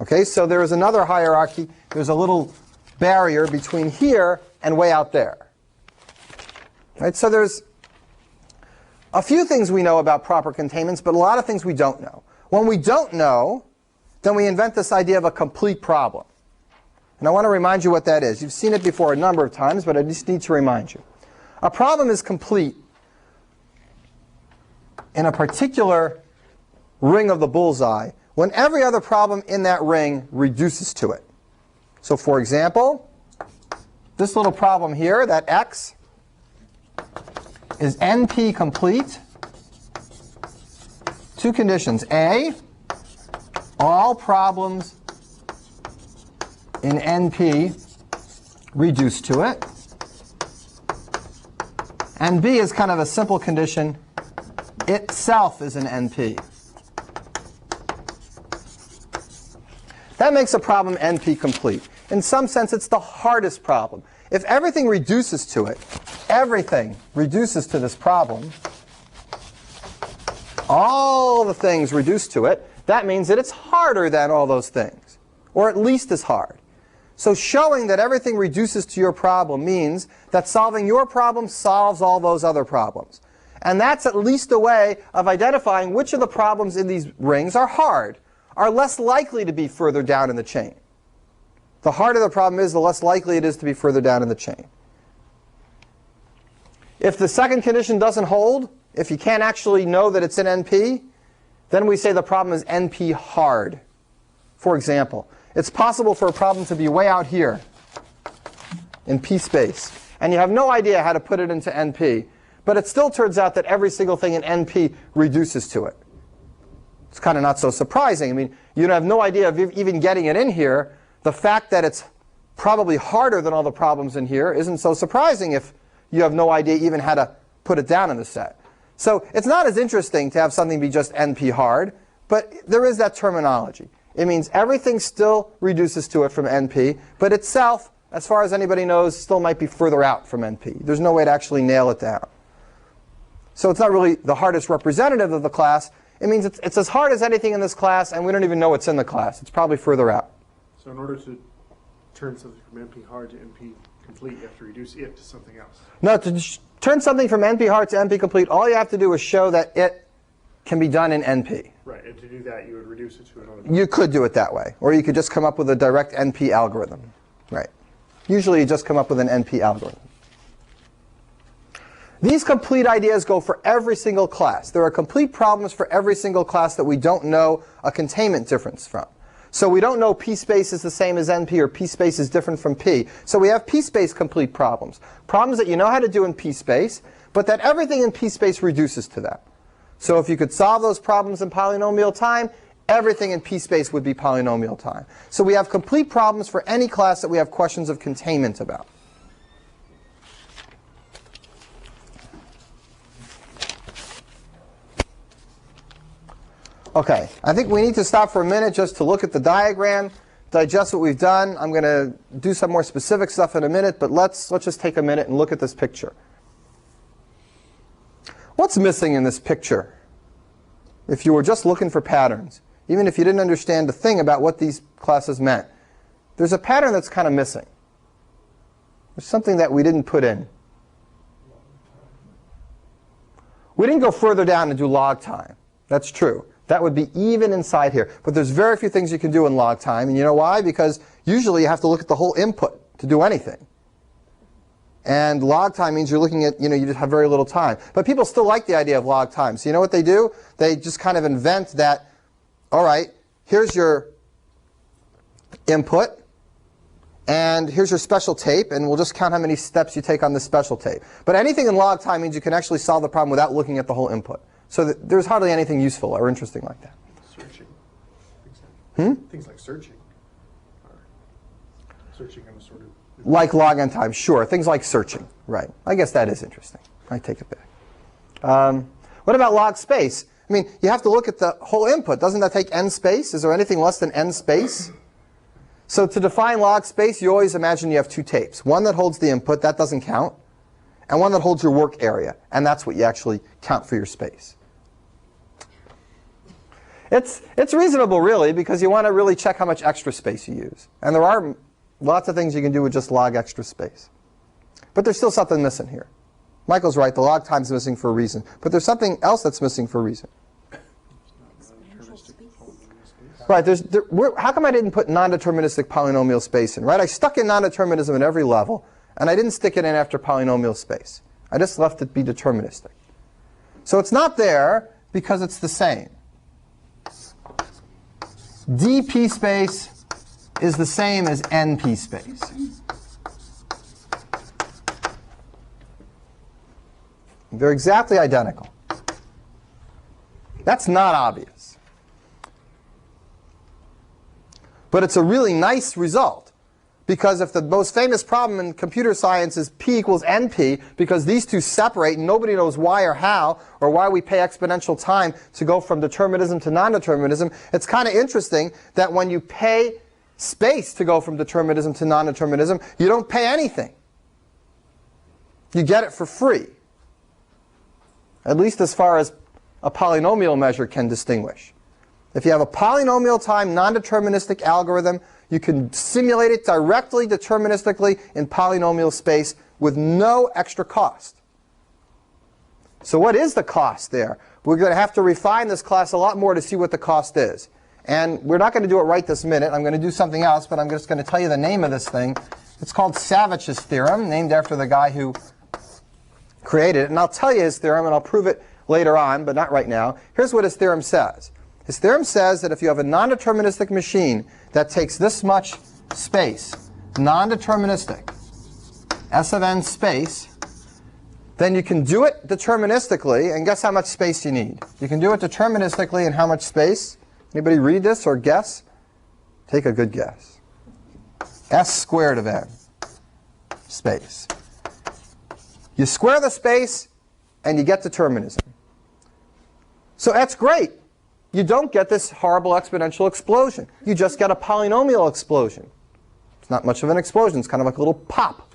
Okay, so there is another hierarchy. There's a little barrier between here and way out there. Right, so there's a few things we know about proper containments, but a lot of things we don't know. When we don't know, then we invent this idea of a complete problem. And I want to remind you what that is. You've seen it before a number of times, but I just need to remind you. A problem is complete in a particular ring of the bullseye when every other problem in that ring reduces to it. So for example, this little problem here, that x is NP complete. Two conditions. A, all problems in NP reduce to it. And B is kind of a simple condition. Itself is an NP. That makes a problem NP complete. In some sense, it's the hardest problem. If everything reduces to it, everything reduces to this problem, all the things reduced to it, that means that it's harder than all those things, or at least as hard. So showing that everything reduces to your problem means that solving your problem solves all those other problems. And that's at least a way of identifying which of the problems in these rings are hard, are less likely to be further down in the chain. The harder the problem is, the less likely it is to be further down in the chain. If the second condition doesn't hold, if you can't actually know that it's in NP, then we say the problem is NP hard. For example, it's possible for a problem to be way out here in P space, and you have no idea how to put it into NP, but it still turns out that every single thing in NP reduces to it. It's kind of not so surprising. I mean, you have no idea of even getting it in here. The fact that it's probably harder than all the problems in here isn't so surprising if you have no idea even how to put it down in the set. So it's not as interesting to have something be just NP hard, but there is that terminology. It means everything still reduces to it from NP, but itself, as far as anybody knows, still might be further out from NP. There's no way to actually nail it down. So it's not really the hardest representative of the class. It means it's as hard as anything in this class, and we don't even know it's in the class. It's probably further out. So in order to turn something from NP hard to NP complete, you have to reduce it to something else. No, to turn something from NP hard to NP complete, all you have to do is show that it can be done in NP. Right, and to do that, you would reduce it to another. You could do it that way. Or you could just come up with a direct NP algorithm. Right. Usually you just come up with an NP algorithm. These complete ideas go for every single class. There are complete problems for every single class that we don't know a containment difference from. So we don't know P space is the same as NP or P space is different from P. So we have P space complete problems. Problems that you know how to do in P space, but that everything in P space reduces to that. So if you could solve those problems in polynomial time, everything in P space would be polynomial time. So we have complete problems for any class that we have questions of containment about. OK, I think we need to stop for a minute just to look at the diagram, digest what we've done. I'm going to do some more specific stuff in a minute, but let's just take a minute and look at this picture. What's missing in this picture? If you were just looking for patterns, even if you didn't understand a thing about what these classes meant, there's a pattern that's kind of missing. There's something that we didn't put in. We didn't go further down and do log time. That's true. That would be even inside here. But there's very few things you can do in log time. And you know why? Because usually you have to look at the whole input to do anything. And log time means you're looking at, you just have very little time. But people still like the idea of log time. So you know what they do? They just kind of invent that, all right, here's your input, and here's your special tape, and we'll just count how many steps you take on this special tape. But anything in log time means you can actually solve the problem without looking at the whole input. So there's hardly anything useful or interesting like that. Searching. Things like searching. Searching on a sort of... Like log n time, sure. Things like searching, right. I guess that is interesting. I take it back. What about log space? I mean, you have to look at the whole input. Doesn't that take n space? Is there anything less than n space? So to define log space, you always imagine you have two tapes. One that holds the input, that doesn't count, and one that holds your work area, and that's what you actually count for your space. It's reasonable, really, because you want to really check how much extra space you use. And there are lots of things you can do with just log extra space. But there's still something missing here. Michael's right, the log time's missing for a reason. But there's something else that's missing for a reason. Right, how come I didn't put non-deterministic polynomial space in? Right, I stuck in non-determinism at every level, and I didn't stick it in after polynomial space. I just left it be deterministic. So it's not there because it's the same. dp space is the same as np space. They're exactly identical. That's not obvious. But it's a really nice result. Because if the most famous problem in computer science is p equals np, because these two separate and nobody knows why or how, or why we pay exponential time to go from determinism to non-determinism, it's kind of interesting that when you pay space to go from determinism to non-determinism, you don't pay anything. You get it for free. At least as far as a polynomial measure can distinguish. If you have a polynomial time non-deterministic algorithm, you can simulate it directly deterministically in polynomial space with no extra cost. So what is the cost there? We're going to have to refine this class a lot more to see what the cost is. And we're not going to do it right this minute. I'm going to do something else, but I'm just going to tell you the name of this thing. It's called Savage's theorem, named after the guy who created it. And I'll tell you his theorem, and I'll prove it later on, but not right now. Here's what his theorem says. His theorem says that if you have a non-deterministic machine that takes this much space, non-deterministic, S of n space, then you can do it deterministically, and guess how much space you need? You can do it deterministically in how much space? Anybody read this or guess? Take a good guess. S squared of n space. You square the space, and you get determinism. So that's great. You don't get this horrible exponential explosion. You just get a polynomial explosion. It's not much of an explosion. It's kind of like a little pop.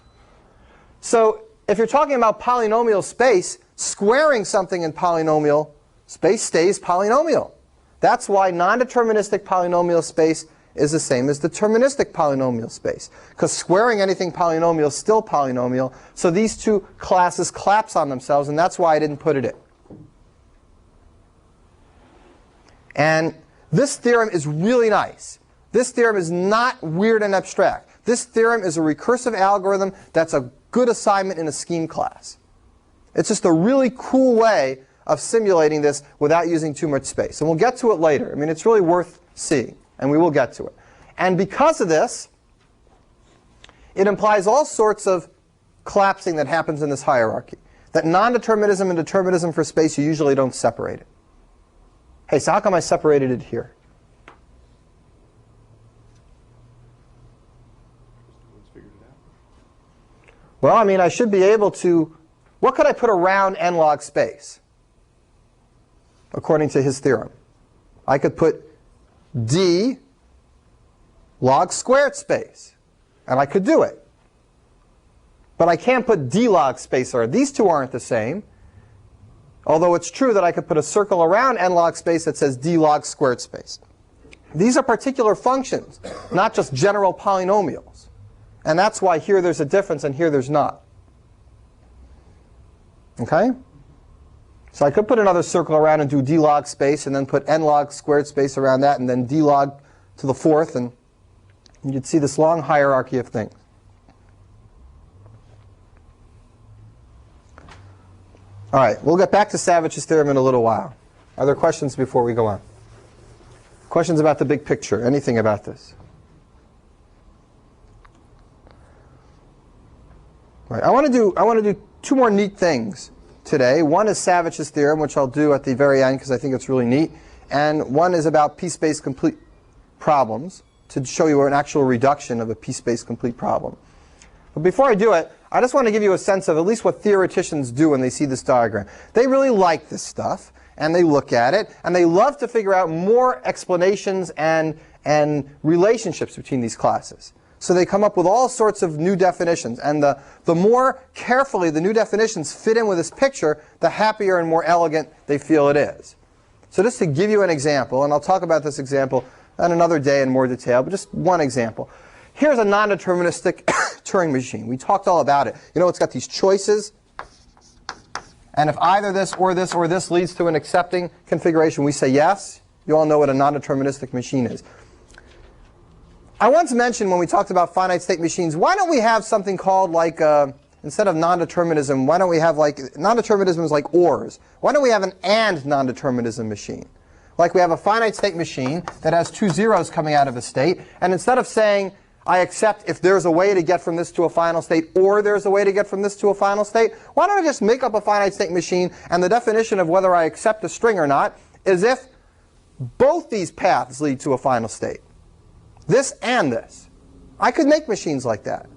So if you're talking about polynomial space, squaring something in polynomial space stays polynomial. That's why non-deterministic polynomial space is the same as deterministic polynomial space. Because squaring anything polynomial is still polynomial. So these two classes collapse on themselves, and that's why I didn't put it in. And this theorem is really nice. This theorem is not weird and abstract. This theorem is a recursive algorithm that's a good assignment in a scheme class. It's just a really cool way of simulating this without using too much space. And we'll get to it later. I mean, it's really worth seeing, and we will get to it. And because of this, it implies all sorts of collapsing that happens in this hierarchy. That non-determinism and determinism for space, you usually don't separate it. Hey, so how come I separated it here? Well, I mean, I should be able to, what could I put around n log space? According to his theorem. I could put d log squared space. And I could do it. But I can't put d log space there. These two aren't the same. Although it's true that I could put a circle around n log space that says d log squared space. These are particular functions, not just general polynomials. And that's why here there's a difference and here there's not. Okay? So I could put another circle around and do d log space and then put n log squared space around that and then d log to the fourth, and you'd see this long hierarchy of things. All right, we'll get back to Savage's theorem in a little while. Are there questions before we go on? Questions about the big picture? Anything about this? All right, I want to do two more neat things today. One is Savage's theorem, which I'll do at the very end because I think it's really neat. And one is about p-space complete problems, to show you an actual reduction of a p-space complete problem. But before I do it, I just want to give you a sense of at least what theoreticians do when they see this diagram. They really like this stuff, and they look at it, and they love to figure out more explanations and relationships between these classes. So they come up with all sorts of new definitions. And the more carefully the new definitions fit in with this picture, the happier and more elegant they feel it is. So just to give you an example, and I'll talk about this example on another day in more detail, but just one example. Here's a non-deterministic Turing machine. We talked all about it. You know, it's got these choices. And if either this or this or this leads to an accepting configuration, we say yes. You all know what a non-deterministic machine is. I once mentioned when we talked about finite state machines, why don't we have something called like, instead of non-determinism, why don't we have like, non-determinism is like ORs. Why don't we have an AND non-determinism machine? Like we have a finite state machine that has two zeros coming out of a state, and instead of saying, I accept if there's a way to get from this to a final state, or there's a way to get from this to a final state, why don't I just make up a finite state machine, and the definition of whether I accept a string or not is if both these paths lead to a final state. This and this. I could make machines like that.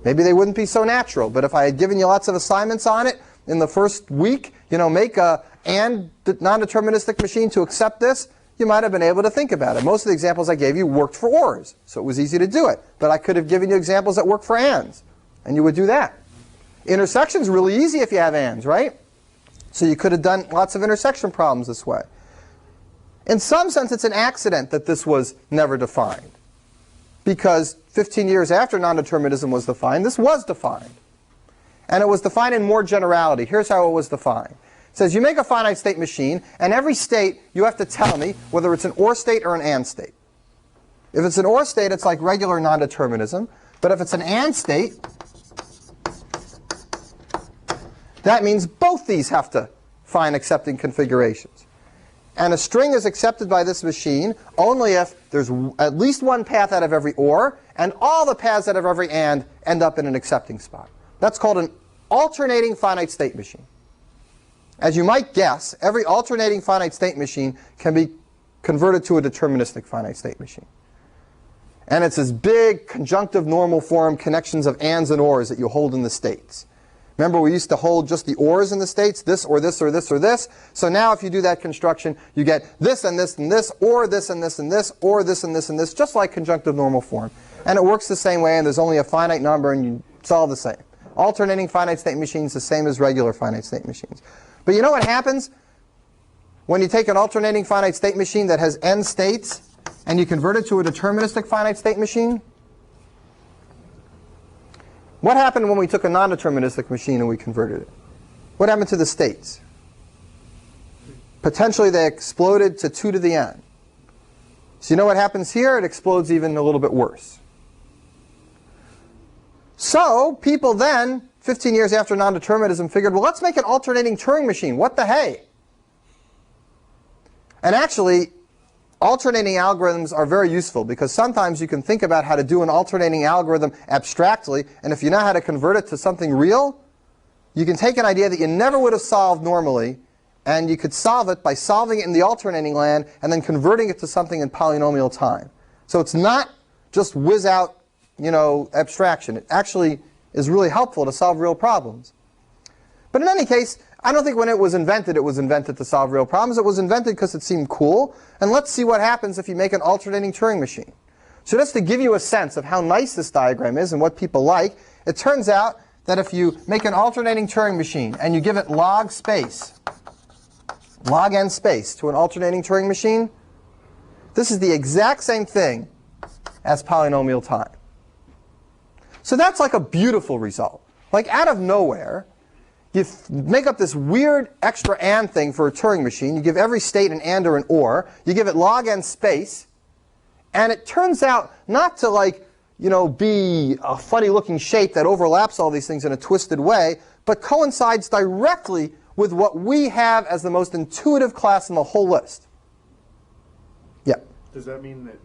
Maybe they wouldn't be so natural, but if I had given you lots of assignments on it in the first week, you know, make a AND non-deterministic machine to accept this, you might have been able to think about it. Most of the examples I gave you worked for ORs, so it was easy to do it. But I could have given you examples that work for ANDs, and you would do that. Intersection's really easy if you have ANDs, right? So you could have done lots of intersection problems this way. In some sense, it's an accident that this was never defined, because 15 years after non-determinism was defined, this was defined. And it was defined in more generality. Here's how it was defined. It says you make a finite state machine, and every state you have to tell me whether it's an OR state or an AND state. If it's an OR state, it's like regular non-determinism. But if it's an AND state, that means both these have to find accepting configurations. And a string is accepted by this machine only if there's at least one path out of every OR, and all the paths out of every AND end up in an accepting spot. That's called an alternating finite state machine. As you might guess, every alternating finite state machine can be converted to a deterministic finite state machine. And it's this big conjunctive normal form connections of ands and ors that you hold in the states. Remember, we used to hold just the ors in the states, this or this or this or this. So now if you do that construction, you get this and this and this, or this and this and this, or this and this and this, just like conjunctive normal form. And it works the same way, and there's only a finite number, and it's all the same. Alternating finite state machines the same as regular finite state machines. But you know what happens when you take an alternating finite state machine that has n states and you convert it to a deterministic finite state machine? What happened when we took a non-deterministic machine and we converted it? What happened to the states? Potentially they exploded to 2 to the n. So you know what happens here? It explodes even a little bit worse. So people then, 15 years after non-determinism, figured, well, let's make an alternating Turing machine. What the hey? And actually, alternating algorithms are very useful, because sometimes you can think about how to do an alternating algorithm abstractly, and if you know how to convert it to something real, you can take an idea that you never would have solved normally, and you could solve it by solving it in the alternating land and then converting it to something in polynomial time. So it's not just whiz out, abstraction. It actually is really helpful to solve real problems. But in any case, I don't think when it was invented to solve real problems. It was invented because it seemed cool. And let's see what happens if you make an alternating Turing machine. So just to give you a sense of how nice this diagram is and what people like, it turns out that if you make an alternating Turing machine and you give it log space, log n space to an alternating Turing machine, this is the exact same thing as polynomial time. So that's like a beautiful result. Like out of nowhere, you make up this weird extra and thing for a Turing machine. You give every state an and or an or. You give it log n space. And it turns out not to be a funny looking shape that overlaps all these things in a twisted way, but coincides directly with what we have as the most intuitive class in the whole list. Yeah. Does that mean that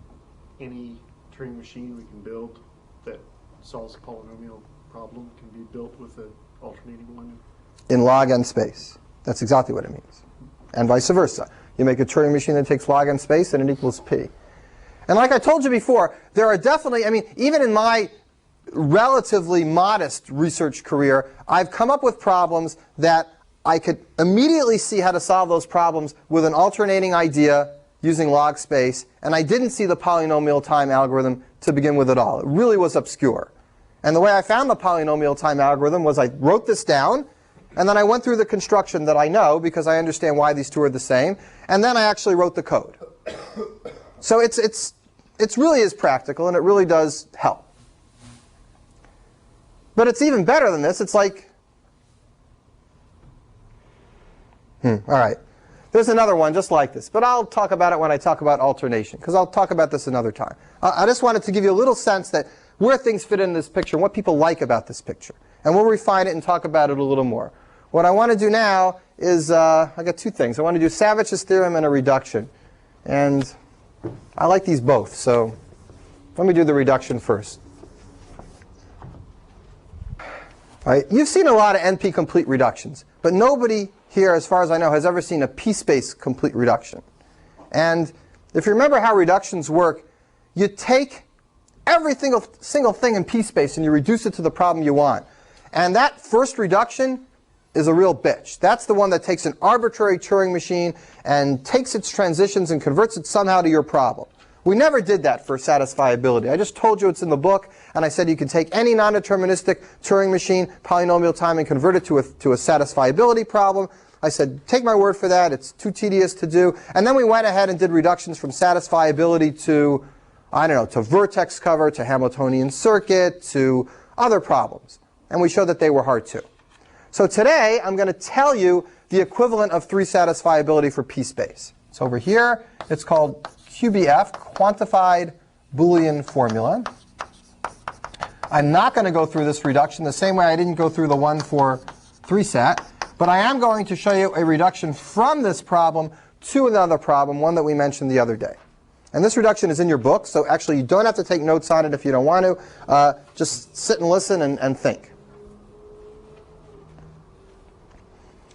any Turing machine we can build that solves a polynomial problem can be built with an alternating one? In log n space. That's exactly what it means. And vice versa. You make a Turing machine that takes log n space and it equals p. And like I told you before, there are definitely, even in my relatively modest research career, I've come up with problems that I could immediately see how to solve those problems with an alternating idea using log space, and I didn't see the polynomial time algorithm to begin with at all. It really was obscure. And the way I found the polynomial time algorithm was I wrote this down, and then I went through the construction that I know because I understand why these two are the same, and then I actually wrote the code. So it really is practical, and it really does help. But it's even better than this. It's like, all right. There's another one just like this, but I'll talk about it when I talk about alternation, because I'll talk about this another time. I just wanted to give you a little sense that where things fit in this picture and what people like about this picture. And we'll refine it and talk about it a little more. What I want to do now is, I got two things. I want to do Savage's theorem and a reduction. And I like these both, so let me do the reduction first. All right, you've seen a lot of NP-complete reductions, but nobody here, as far as I know, has ever seen a p-space complete reduction. And if you remember how reductions work, you take every single thing in p-space and you reduce it to the problem you want. And that first reduction is a real bitch. That's the one that takes an arbitrary Turing machine and takes its transitions and converts it somehow to your problem. We never did that for satisfiability. I just told you it's in the book, and I said you can take any non-deterministic Turing machine, polynomial time, and convert it to a satisfiability problem. I said, take my word for that. It's too tedious to do. And then we went ahead and did reductions from satisfiability to, I don't know, to vertex cover, to Hamiltonian circuit, to other problems. And we showed that they were hard too. So today, I'm going to tell you the equivalent of 3 satisfiability for p-space. So over here, it's called QBF, Quantified Boolean Formula. I'm not going to go through this reduction the same way I didn't go through the one for 3-sat, but I am going to show you a reduction from this problem to another problem, one that we mentioned the other day. And this reduction is in your book, so actually you don't have to take notes on it if you don't want to. Just sit and listen and think.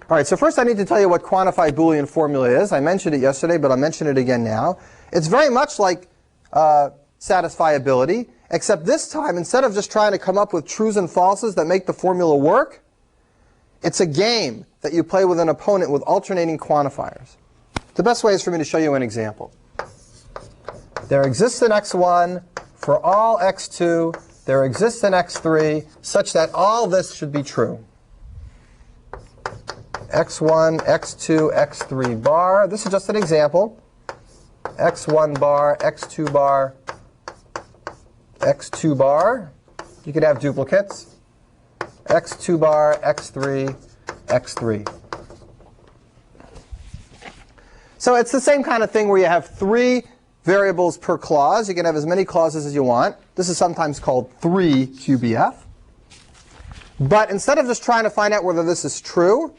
All right, so first I need to tell you what quantified Boolean formula is. I mentioned it yesterday, but I'll mention it again now. It's very much like satisfiability, except this time, instead of just trying to come up with trues and falses that make the formula work, it's a game that you play with an opponent with alternating quantifiers. The best way is for me to show you an example. There exists an x1 for all x2. There exists an x3 such that all this should be true. x1, x2, x3 bar. This is just an example. x1 bar, x2 bar, x2 bar. You could have duplicates. x2 bar, x3, x3. So it's the same kind of thing where you have 3 variables per clause. You can have as many clauses as you want. This is sometimes called 3 QBF. But instead of just trying to find out whether this is true,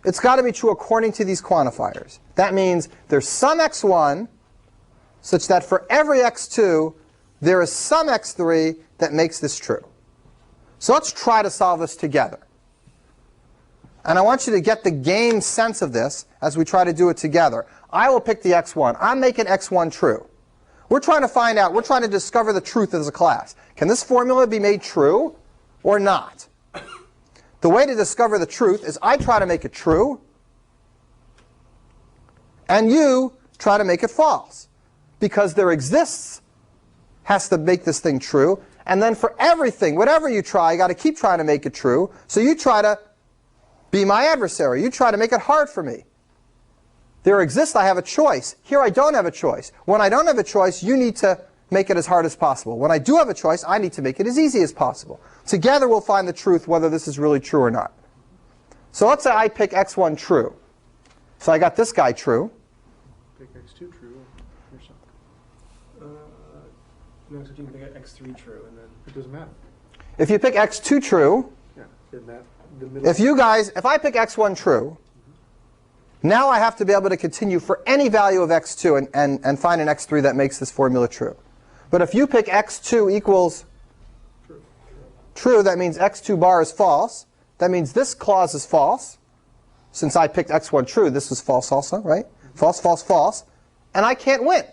it's got to be true according to these quantifiers. That means there's some x1 such that for every x2, there is some x3 that makes this true. So let's try to solve this together. And I want you to get the game sense of this as we try to do it together. I will pick the x1. I'm making x1 true. We're trying to find out, we're trying to discover the truth as a class. Can this formula be made true or not? The way to discover the truth is I try to make it true, and you try to make it false. Because there exists has to make this thing true, and then for everything, whatever you try, you got to keep trying to make it true. So you try to be my adversary. You try to make it hard for me. There exists, I have a choice. Here I don't have a choice. When I don't have a choice, you need to make it as hard as possible. When I do have a choice, I need to make it as easy as possible. Together we'll find the truth whether this is really true or not. So let's say I pick x1 true. So I got this guy true. Pick x2 true or something. No, so you can pick x3 true, and then It doesn't matter. If you pick x2 true, Yeah, then that, the middle. if I pick x1 true, now I have to be able to continue for any value of x2 and find an x3 that makes this formula true. But if you pick x2 equals true, that means x2 bar is false. That means this clause is false. Since I picked x1 true, this was false also, right? False, false, false. And I can't win.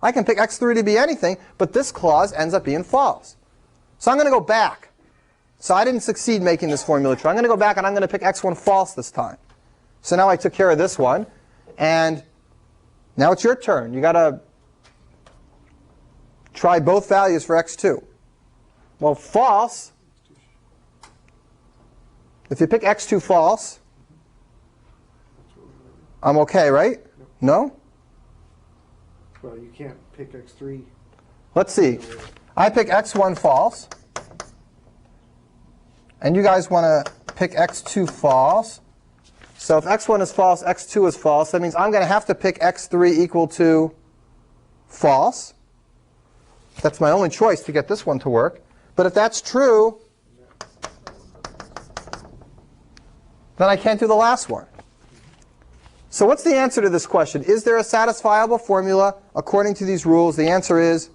I can pick x3 to be anything, but this clause ends up being false. So I'm going to go back. So I didn't succeed making this formula true. I'm going to go back and I'm going to pick x1 false this time. So now I took care of this one. And now it's your turn. You've got to try both values for x2. Well, false. If you pick x2 false, I'm OK, right? No? Well, you can't pick x3. Let's see. I pick x1 false. And you guys want to pick x2 false. So if x1 is false, x2 is false. That means I'm going to have to pick x3 equal to false. That's my only choice to get this one to work. But if that's true, then I can't do the last one. So what's the answer to this question? Is there a satisfiable formula according to these rules? The answer is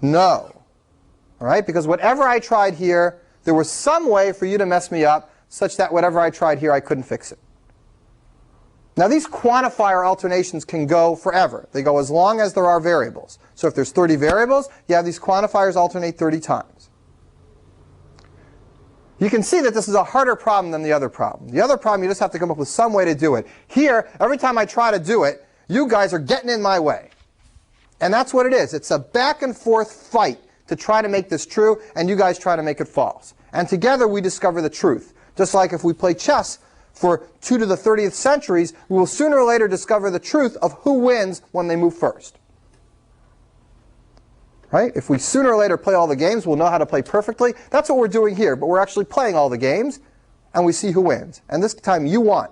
no. All right? Because whatever I tried here, there was some way for you to mess me up such that whatever I tried here, I couldn't fix it. Now these quantifier alternations can go forever. They go as long as there are variables. So if there's 30 variables, you have these quantifiers alternate 30 times. You can see that this is a harder problem than the other problem. The other problem, you just have to come up with some way to do it. Here, every time I try to do it, you guys are getting in my way. And that's what it is. It's a back and forth fight to try to make this true, and you guys try to make it false. And together we discover the truth. Just like if we play chess for 2 to the 30th centuries, we will sooner or later discover the truth of who wins when they move first. Right? If we sooner or later play all the games, we'll know how to play perfectly. That's what we're doing here, but we're actually playing all the games, and we see who wins. And this time you won.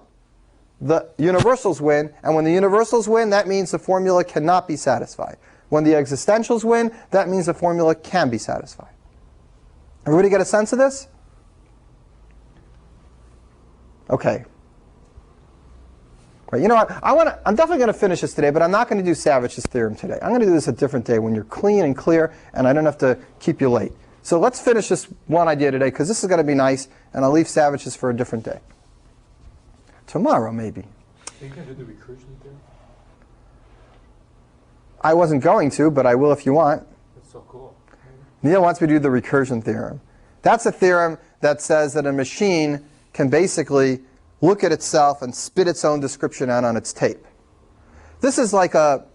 The universals win, and when the universals win, that means the formula cannot be satisfied. When the existentials win, that means the formula can be satisfied. Everybody get a sense of this? Okay. Right, you know what? I'm definitely going to finish this today, but I'm not going to do Savage's theorem today. I'm going to do this a different day when you're clean and clear, and I don't have to keep you late. So let's finish this one idea today, because this is going to be nice, and I'll leave Savage's for a different day. Tomorrow, maybe. Are you going to do the recursion theorem? I wasn't going to, but I will if you want. That's so cool. Neil wants me to do the recursion theorem. That's a theorem that says that a machine can basically look at itself and spit its own description out on its tape. This is like a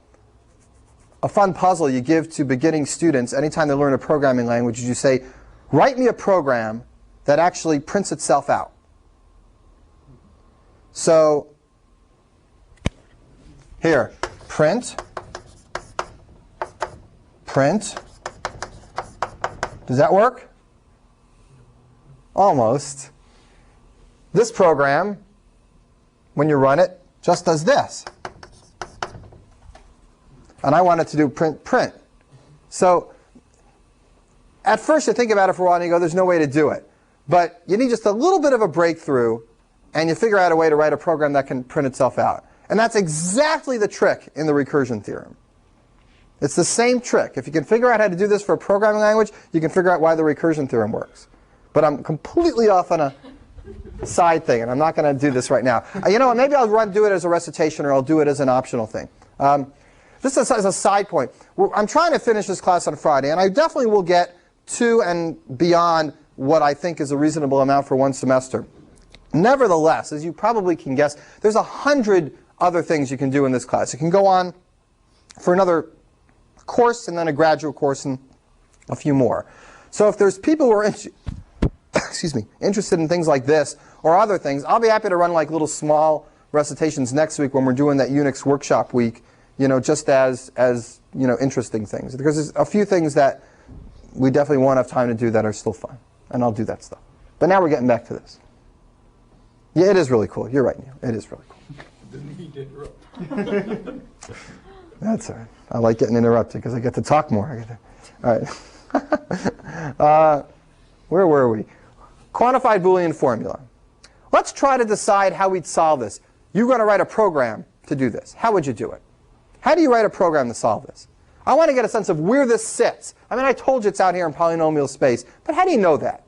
fun puzzle you give to beginning students anytime they learn a programming language. You say, write me a program that actually prints itself out. So here, print. Does that work? Almost. This program, when you run it, just does this. And I want it to do print. So at first you think about it for a while and you go, there's no way to do it. But you need just a little bit of a breakthrough, and you figure out a way to write a program that can print itself out. And that's exactly the trick in the recursion theorem. It's the same trick. If you can figure out how to do this for a programming language, you can figure out why the recursion theorem works. But I'm completely off on a side thing, and I'm not going to do this right now. You know what, maybe I'll do it as a recitation, or I'll do it as an optional thing. Just as a side point, I'm trying to finish this class on Friday, and I definitely will get to and beyond what I think is a reasonable amount for one semester. Nevertheless, as you probably can guess, there's 100 other things you can do in this class. You can go on for another course, and then a graduate course, and a few more. So if there's people who are interested in things like this or other things, I'll be happy to run like little small recitations next week when we're doing that Unix workshop week, just as interesting things. Because there's a few things that we definitely won't have time to do that are still fun, and I'll do that stuff. But now we're getting back to this. Yeah, it is really cool. You're right, Neil. It is really cool. Didn't he interrupt? That's all right. I like getting interrupted because I get to talk more. All right. Where were we? Quantified Boolean formula. Let's try to decide how we'd solve this. You're going to write a program to do this. How would you do it? How do you write a program to solve this? I want to get a sense of where this sits. I mean, I told you it's out here in polynomial space, but how do you know that?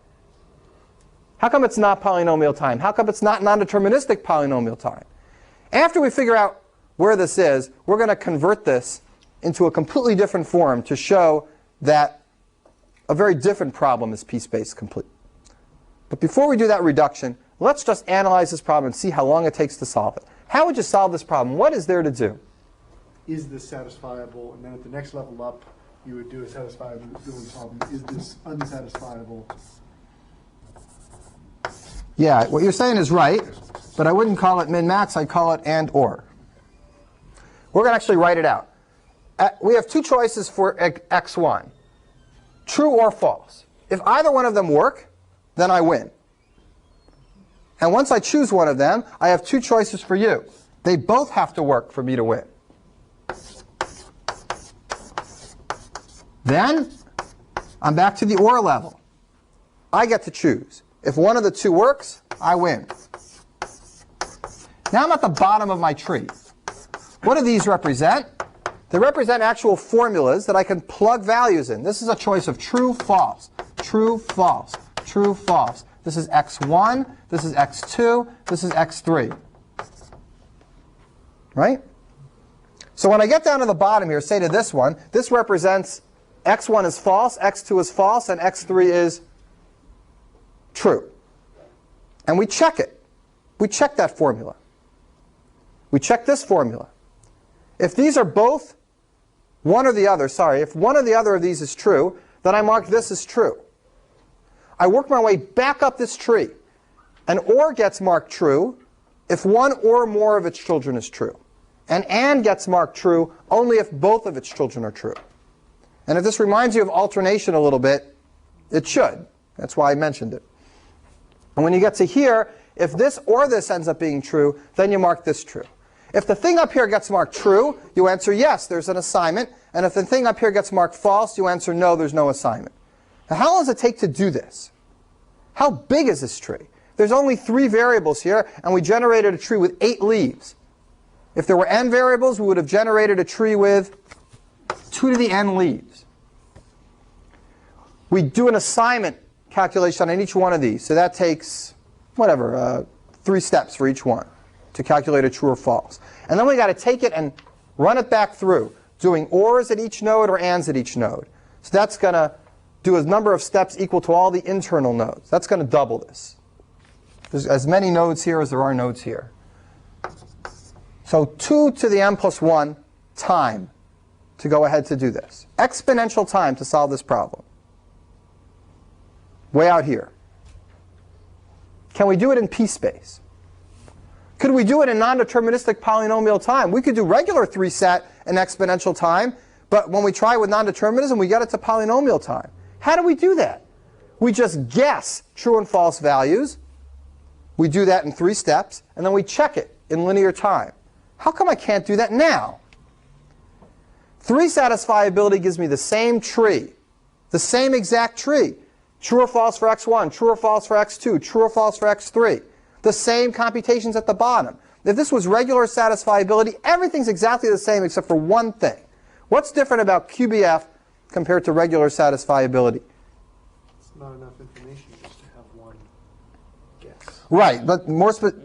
How come it's not polynomial time? How come it's not non-deterministic polynomial time? After we figure out where this is, we're going to convert this into a completely different form to show that a very different problem is p-space complete. But before we do that reduction, let's just analyze this problem and see how long it takes to solve it. How would you solve this problem? What is there to do? Is this satisfiable? And then at the next level up, you would do a satisfiable Boolean problem. Is this unsatisfiable? Yeah, what you're saying is right, but I wouldn't call it min-max. I'd call it and/or. We're going to actually write it out. We have two choices for x1, true or false. If either one of them work, then I win. And once I choose one of them, I have two choices for you. They both have to work for me to win. Then I'm back to the or level. I get to choose. If one of the two works, I win. Now I'm at the bottom of my tree. What do these represent? They represent actual formulas that I can plug values in. This is a choice of true, false, true, false, true, false. This is x1, this is x2, this is x3. Right? So when I get down to the bottom here, say to this one, this represents x1 is false, x2 is false, and x3 is true. And we check it. We check that formula. We check this formula. If these are both one or the other, if one or the other of these is true, then I mark this as true. I work my way back up this tree. An OR gets marked true if one or more of its children is true. And gets marked true only if both of its children are true. And if this reminds you of alternation a little bit, it should. That's why I mentioned it. And when you get to here, if this or this ends up being true, then you mark this true. If the thing up here gets marked true, you answer yes, there's an assignment. And if the thing up here gets marked false, you answer no, there's no assignment. Now, how long does it take to do this? How big is this tree? There's only 3 variables here, and we generated a tree with 8 leaves. If there were n variables, we would have generated a tree with 2 to the n leaves. We do an assignment calculation on each one of these. So that takes, whatever, 3 steps for each one to calculate a true or false. And then we got to take it and run it back through, doing ors at each node or ands at each node. So that's going to do a number of steps equal to all the internal nodes. That's going to double this. There's as many nodes here as there are nodes here. So 2 to the n plus 1 time to go ahead to do this. Exponential time to solve this problem. Way out here. Can we do it in p-space? Could we do it in non-deterministic polynomial time? We could do regular 3-sat in exponential time, but when we try with non-determinism, we get it to polynomial time. How do we do that? We just guess true and false values. We do that in 3 steps, and then we check it in linear time. How come I can't do that now? 3 satisfiability gives me the same tree, the same exact tree. True or false for x1, true or false for x2, true or false for x3. The same computations at the bottom. If this was regular satisfiability, everything's exactly the same except for one thing. What's different about QBF compared to regular satisfiability? It's not enough information just to have one guess. Right, but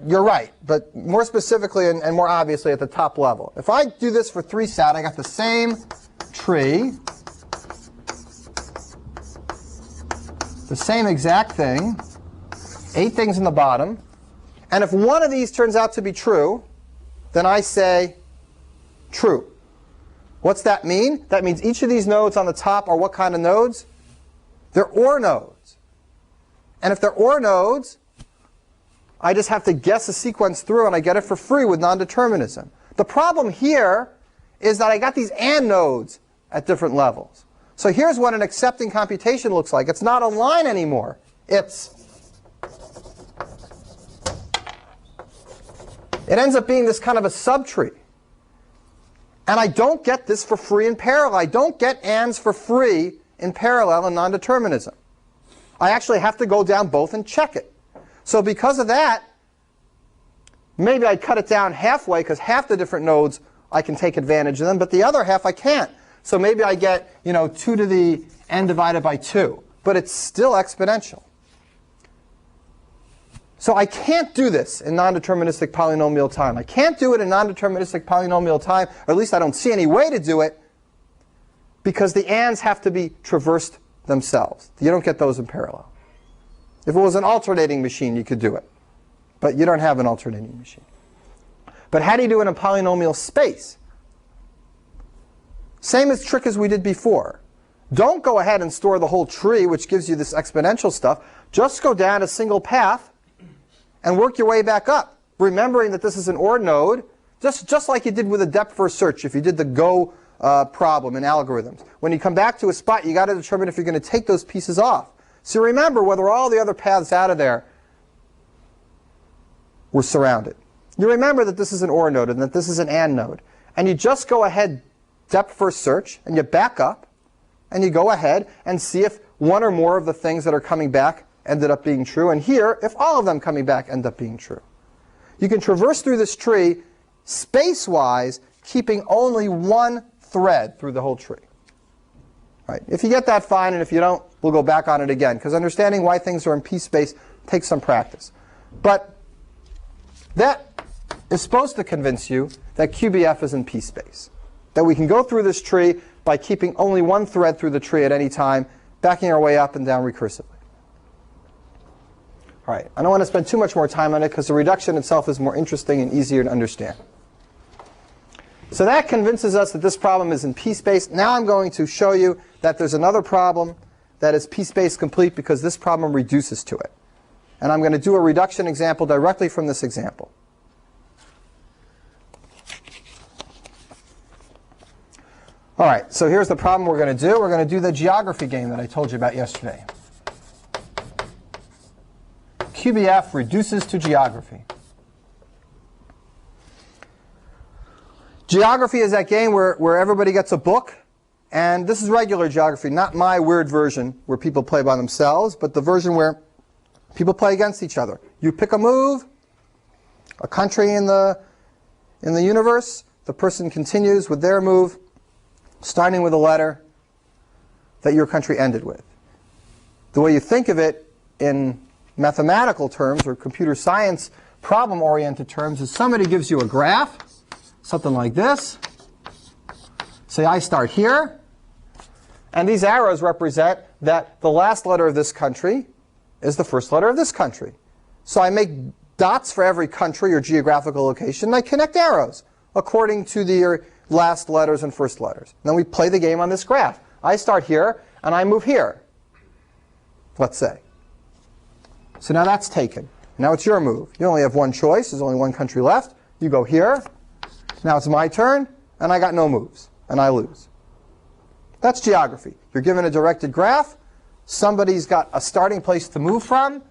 you're right. But more specifically and more obviously at the top level. If I do this for 3-sat, I got the same tree, the same exact thing, 8 things in the bottom. And if one of these turns out to be true, then I say true. What's that mean? That means each of these nodes on the top are what kind of nodes? They're OR nodes. And if they're OR nodes, I just have to guess a sequence through, and I get it for free with non-determinism. The problem here is that I got these AND nodes at different levels. So here's what an accepting computation looks like. It's not a line anymore. It ends up being this kind of a subtree. And I don't get this for free in parallel. I don't get ANDs for free in parallel in non-determinism. I actually have to go down both and check it. So because of that, maybe I cut it down halfway, because half the different nodes I can take advantage of them, but the other half I can't. So maybe I get 2 to the n divided by 2. But it's still exponential. So I can't do this in non-deterministic polynomial time. I can't do it in non-deterministic polynomial time, or at least I don't see any way to do it, because the ands have to be traversed themselves. You don't get those in parallel. If it was an alternating machine, you could do it. But you don't have an alternating machine. But how do you do it in polynomial space? Same as trick as we did before. Don't go ahead and store the whole tree, which gives you this exponential stuff. Just go down a single path and work your way back up, remembering that this is an OR node, just like you did with a depth first search if you did the GO problem in algorithms. When you come back to a spot, you got to determine if you're going to take those pieces off. So remember whether all the other paths out of there were surrounded. You remember that this is an OR node and that this is an AND node. And you just go ahead, depth first search, and you back up, and you go ahead and see if one or more of the things that are coming back ended up being true, and here, if all of them coming back end up being true. You can traverse through this tree space-wise, keeping only one thread through the whole tree. Right. If you get that, fine, and if you don't, we'll go back on it again, because understanding why things are in p-space takes some practice. But that is supposed to convince you that QBF is in p-space, that we can go through this tree by keeping only one thread through the tree at any time, backing our way up and down recursively. All right, I don't want to spend too much more time on it because the reduction itself is more interesting and easier to understand. So that convinces us that this problem is in p-space. Now I'm going to show you that there's another problem that is p-space complete because this problem reduces to it. And I'm going to do a reduction example directly from this example. All right, so here's the problem we're going to do. We're going to do the geography game that I told you about yesterday. QBF reduces to geography. Geography is that game where everybody gets a book, and this is regular geography, not my weird version where people play by themselves, but the version where people play against each other. You pick a move, a country in the universe, the person continues with their move, starting with a letter that your country ended with. The way you think of it in mathematical terms or computer science problem-oriented terms is somebody gives you a graph, something like this. Say I start here, and these arrows represent that the last letter of this country is the first letter of this country. So I make dots for every country or geographical location, and I connect arrows according to the last letters and first letters. And then we play the game on this graph. I start here, and I move here, let's say. So now that's taken. Now it's your move. You only have one choice. There's only one country left. You go here. Now it's my turn, and I got no moves, and I lose. That's geography. You're given a directed graph. Somebody's got a starting place to move from,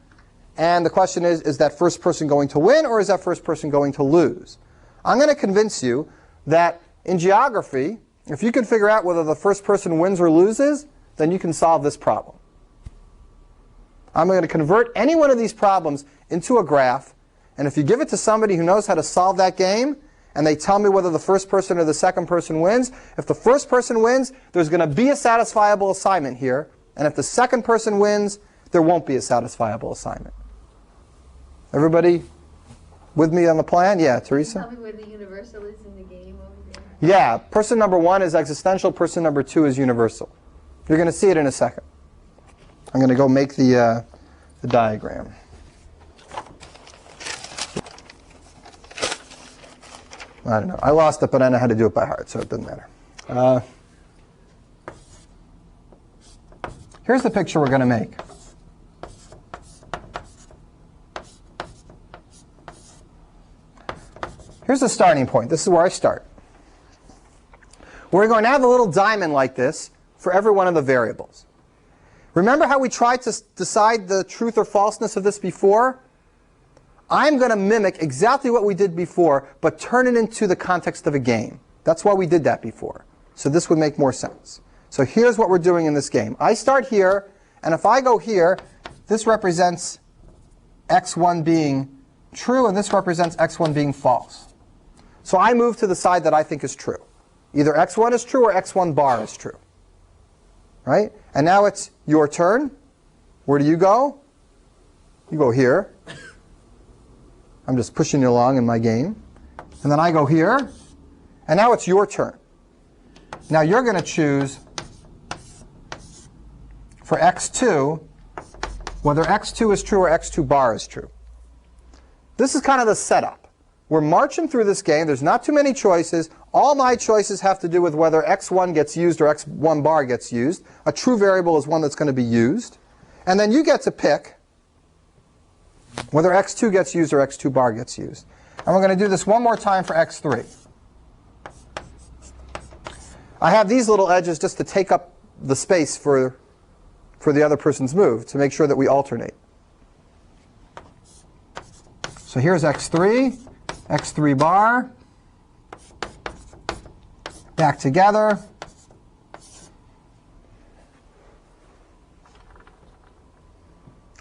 and the question is that first person going to win, or is that first person going to lose? I'm going to convince you that in geography, if you can figure out whether the first person wins or loses, then you can solve this problem. I'm going to convert any one of these problems into a graph, and if you give it to somebody who knows how to solve that game, and they tell me whether the first person or the second person wins, if the first person wins, there's going to be a satisfiable assignment here, and if the second person wins, there won't be a satisfiable assignment. Everybody with me on the plan? Yeah, Teresa? Tell me where the universal is in the game over there. Yeah, person number 1 is existential, person number 2 is universal. You're going to see it in a second. I'm going to go make the diagram. I don't know. I lost it, but I know how to do it by heart, so it doesn't matter. Here's the picture we're going to make. Here's the starting point. This is where I start. We're going to have a little diamond like this for every one of the variables. Remember how we tried to decide the truth or falseness of this before? I'm going to mimic exactly what we did before, but turn it into the context of a game. That's why we did that before. So this would make more sense. So here's what we're doing in this game. I start here, and if I go here, this represents x1 being true, and this represents x1 being false. So I move to the side that I think is true. Either x1 is true or x1 bar is true. Right? And now it's your turn. Where do you go? You go here. I'm just pushing you along in my game. And then I go here. And now it's your turn. Now you're going to choose for x2 whether x2 is true or x2 bar is true. This is kind of the setup. We're marching through this game. There's not too many choices. All my choices have to do with whether x1 gets used or x1 bar gets used. A true variable is one that's going to be used. And then you get to pick whether x2 gets used or x2 bar gets used. And we're going to do this one more time for x3. I have these little edges just to take up the space for the other person's move, to make sure that we alternate. So here's x3, x3 bar, back together.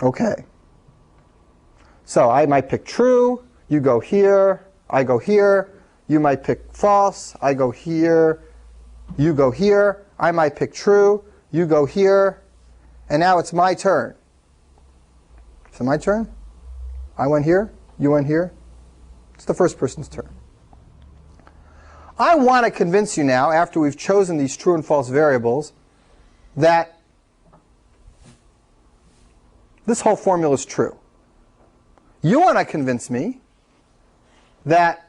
OK. So I might pick true. You go here. I go here. You might pick false. I go here. You go here. I might pick true. You go here. And now it's my turn. Is it my turn? I went here. You went here. It's the first person's turn. I want to convince you now, after we've chosen these true and false variables, that this whole formula is true. You want to convince me that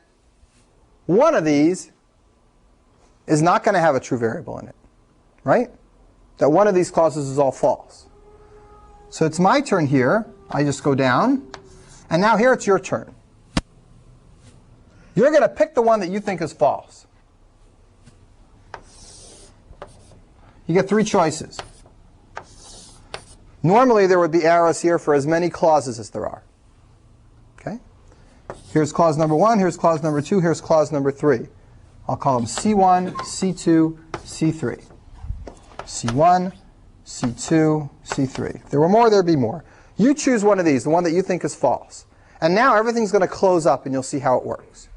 one of these is not going to have a true variable in it, right? That one of these clauses is all false. So it's my turn here. I just go down. And now here it's your turn. You're going to pick the one that you think is false. You get three choices. Normally, there would be arrows here for as many clauses as there are. Okay? Here's clause number 1, here's clause number 2, here's clause number 3. I'll call them C1, C2, C3. C1, C2, C3. If there were more, there'd be more. You choose one of these, the one that you think is false. And now everything's going to close up and you'll see how it works.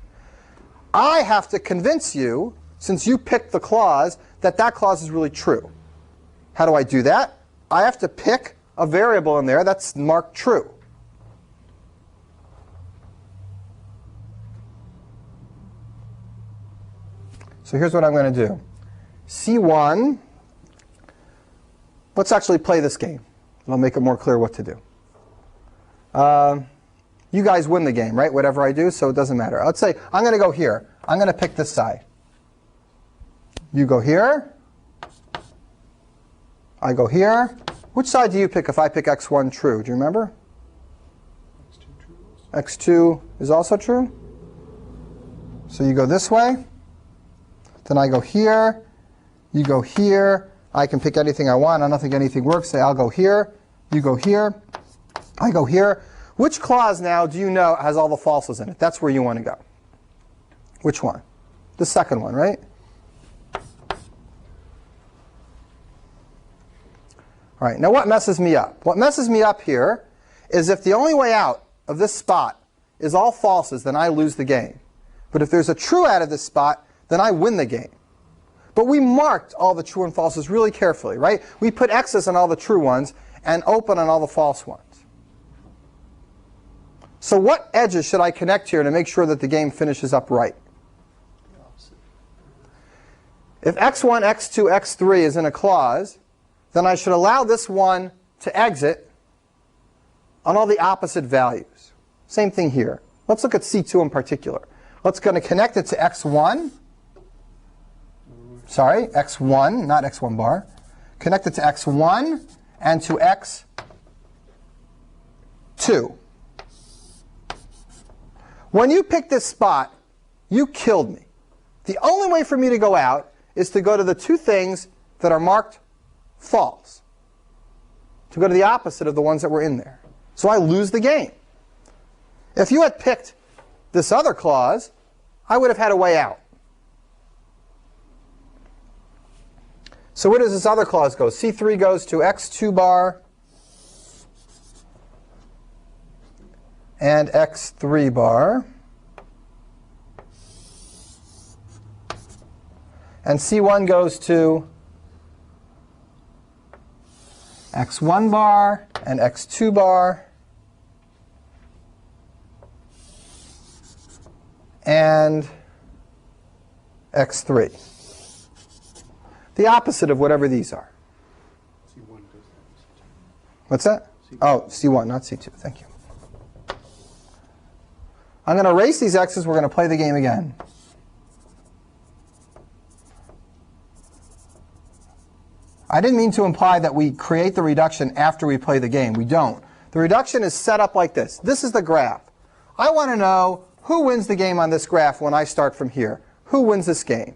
I have to convince you, since you picked the clause, that that clause is really true. How do I do that? I have to pick a variable in there that's marked true. So here's what I'm going to do. C1, let's actually play this game. I'll make it more clear what to do. You guys win the game, right? Whatever I do, so it doesn't matter. Let's say I'm going to go here. I'm going to pick this side. You go here. I go here. Which side do you pick if I pick x1 true? Do you remember? x2 is also true. So you go this way. Then I go here. You go here. I can pick anything I want. I don't think anything works. Say I'll go here. You go here. I go here. Which clause now do you know has all the falses in it? That's where you want to go. Which one? The second one, right? All right, now what messes me up? What messes me up here is if the only way out of this spot is all falses, then I lose the game. But if there's a true out of this spot, then I win the game. But we marked all the true and falses really carefully, right? We put X's on all the true ones and open on all the false ones. So what edges should I connect here to make sure that the game finishes up right? If x1, x2, x3 is in a clause, then I should allow this one to exit on all the opposite values. Same thing here. Let's look at C2 in particular. Let's going to connect it to x1. Sorry, x1, not x1 bar. Connect it to x1 and to x2. When you picked this spot, you killed me. The only way for me to go out is to go to the two things that are marked false. To go to the opposite of the ones that were in there. So I lose the game. If you had picked this other clause, I would have had a way out. So where does this other clause go? C3 goes to x2 bar and x3 bar. And C1 goes to x1 bar and x2 bar and x3. The opposite of whatever these are. What's that? Oh, C1, not C2. Thank you. I'm going to erase these x's. We're going to play the game again. I didn't mean to imply that we create the reduction after we play the game. We don't. The reduction is set up like this. This is the graph. I want to know who wins the game on this graph when I start from here. Who wins this game?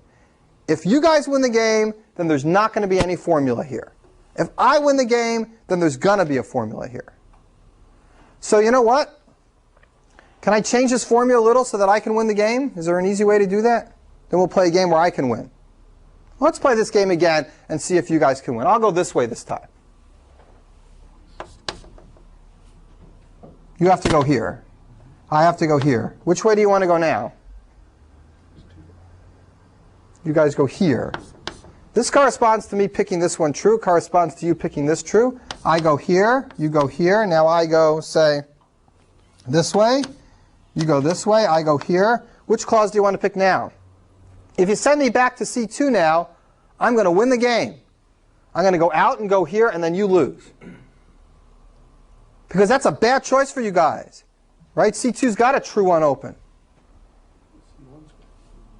If you guys win the game, then there's not going to be any formula here. If I win the game, then there's going to be a formula here. So you know what? Can I change this formula a little so that I can win the game? Is there an easy way to do that? Then we'll play a game where I can win. Let's play this game again and see if you guys can win. I'll go this way this time. You have to go here. I have to go here. Which way do you want to go now? You guys go here. This corresponds to me picking this one true, corresponds to you picking this true. I go here, you go here. Now I go, say, this way. You go this way, I go here. Which clause do you want to pick now? If you send me back to C2 now, I'm going to win the game. I'm going to go out and go here, and then you lose. Because that's a bad choice for you guys. Right? C2's got a true one open.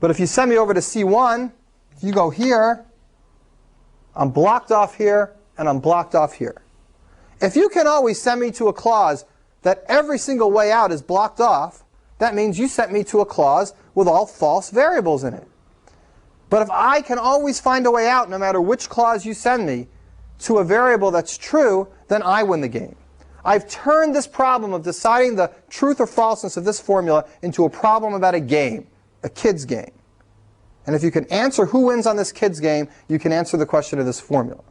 But if you send me over to C1, if you go here, I'm blocked off here, and I'm blocked off here. If you can always send me to a clause that every single way out is blocked off, that means you sent me to a clause with all false variables in it. But if I can always find a way out, no matter which clause you send me, to a variable that's true, then I win the game. I've turned this problem of deciding the truth or falseness of this formula into a problem about a game, a kid's game. And if you can answer who wins on this kid's game, you can answer the question of this formula.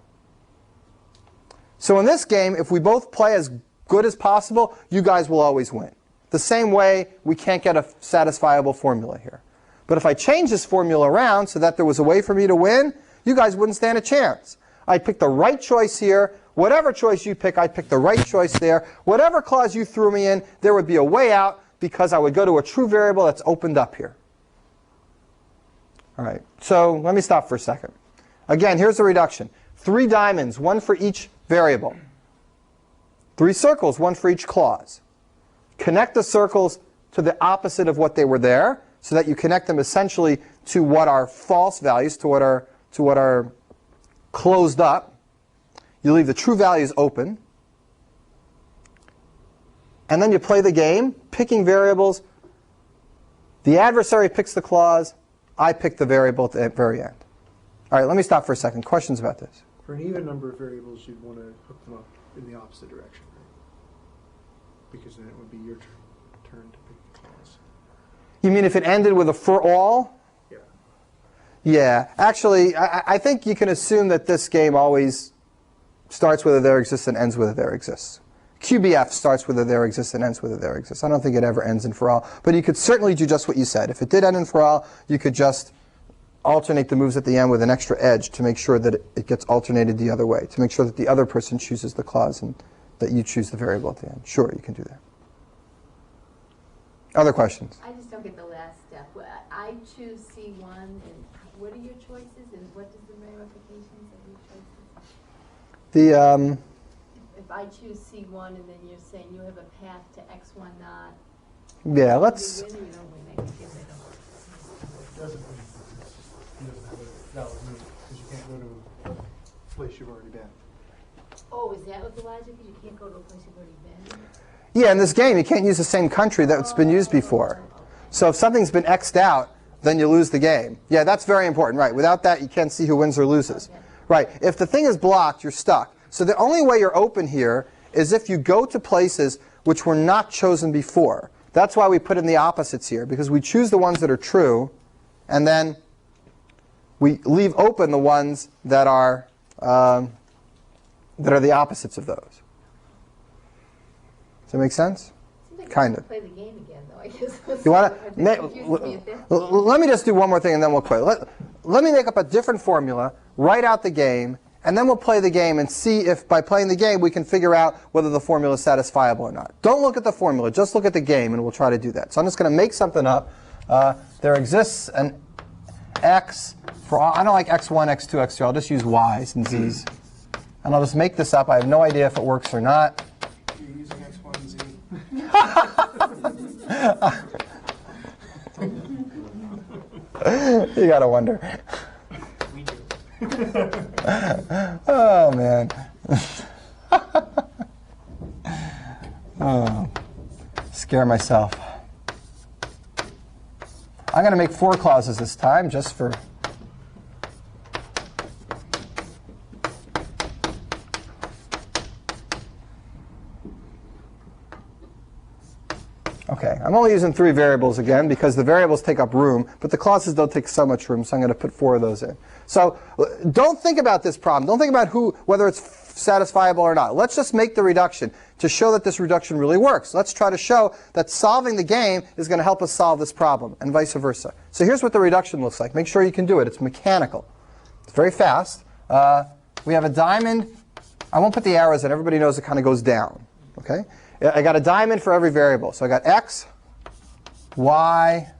So in this game, if we both play as good as possible, you guys will always win. The same way we can't get a satisfiable formula here. But if I change this formula around so that there was a way for me to win, you guys wouldn't stand a chance. I'd pick the right choice here. Whatever choice you pick, I'd pick the right choice there. Whatever clause you threw me in, there would be a way out because I would go to a true variable that's opened up here. All right, so let me stop for a second. Again, here's the reduction. 3 diamonds, 1 for each variable. 3 circles, 1 for each clause. Connect the circles to the opposite of what they were there, so that you connect them essentially to what are false values, to what are closed up. You leave the true values open. And then you play the game, picking variables. The adversary picks the clause. I pick the variable at the very end. All right, let me stop for a second. Questions about this? For an even number of variables, you'd want to hook them up in the opposite direction, right? Because then it would be your turn to pick the clause. You mean if it ended with a for all? Yeah. Yeah. Actually, I think you can assume that this game always starts with a there exists and ends with a there exists. QBF starts with a there exists and ends with a there exists. I don't think it ever ends in for all. But you could certainly do just what you said. If it did end in for all, you could just alternate the moves at the end with an extra edge to make sure that it gets alternated the other way, to make sure that the other person chooses the clause and that you choose the variable at the end. Sure, you can do that. Other questions? I just don't get the last step. I choose C1, and what are your choices, and what is the ramifications of your choices? If I choose C1, and then you're saying you have a path to X1 not. Yeah, let's. You win or you don't win? I can give it It doesn't mean he doesn't have a valid move because you can't go to a place you've already been. Oh, is that what the logic is? You can't go to a place you've already been? Yeah, in this game, you can't use the same country that's been used before. So if something's been X'd out, then you lose the game. Yeah, that's very important, right? Without that, you can't see who wins or loses. Okay. Right. If the thing is blocked, you're stuck. So the only way you're open here is if you go to places which were not chosen before. That's why we put in the opposites here, because we choose the ones that are true, and then we leave open the ones that are the opposites of those. Does that make sense? Seems like Kind we of. should play the game again, though, I guess. You want to? let me just do one more thing and then we'll quit. Let me make up a different formula, write out the game, and then we'll play the game and see if by playing the game we can figure out whether the formula is satisfiable or not. Don't look at the formula, just look at the game and we'll try to do that. So I'm just going to make something up. There exists an x for all, I don't like x1, x2, x3. I'll just use y's and z's. And I'll just make this up. I have no idea if it works or not. You're using X, Y, and Z. You gotta wonder. We do. Oh, man. Oh, scare myself. I'm going to make 4 clauses this time, just for... Okay, I'm only using 3 variables again because the variables take up room, but the clauses don't take so much room, so I'm going to put 4 of those in. So don't think about this problem. Don't think about whether it's satisfiable or not. Let's just make the reduction to show that this reduction really works. Let's try to show that solving the game is going to help us solve this problem, and vice versa. So here's what the reduction looks like. Make sure you can do it. It's mechanical. It's very fast. We have a diamond. I won't put the arrows in. Everybody knows it kind of goes down. Okay? I got a diamond for every variable. So I got x, y,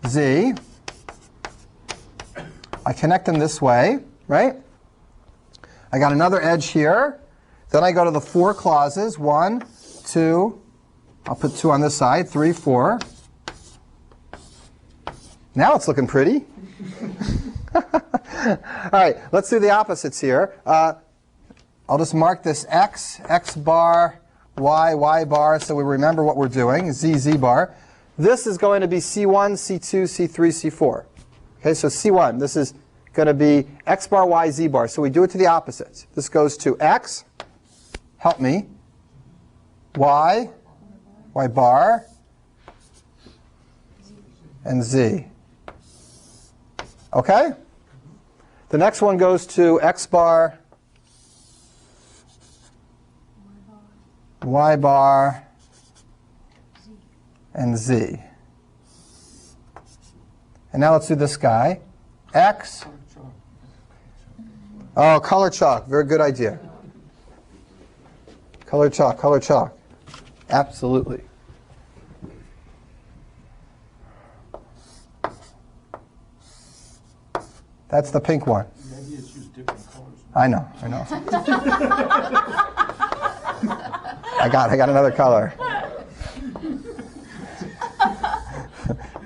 z. I connect them this way, right? I got another edge here. Then I go to the 4 clauses. 1, 2. I'll put 2 on this side. 3, 4. Now it's looking pretty. All right, let's do the opposites here. I'll just mark this x, x bar, y, y bar, so we remember what we're doing, z, z bar. This is going to be C1, C2, C3, C4. Okay, so C1, this is going to be x bar, y, z bar. So we do it to the opposites. This goes to x, help me, y, y bar, and z. Okay? The next one goes to x bar, y bar, and z. And now let's do this guy. X. Oh, color chalk. Very good idea. Color chalk, color chalk. Absolutely. That's the pink one. Maybe it's used different colors. I know, I know. I got another color.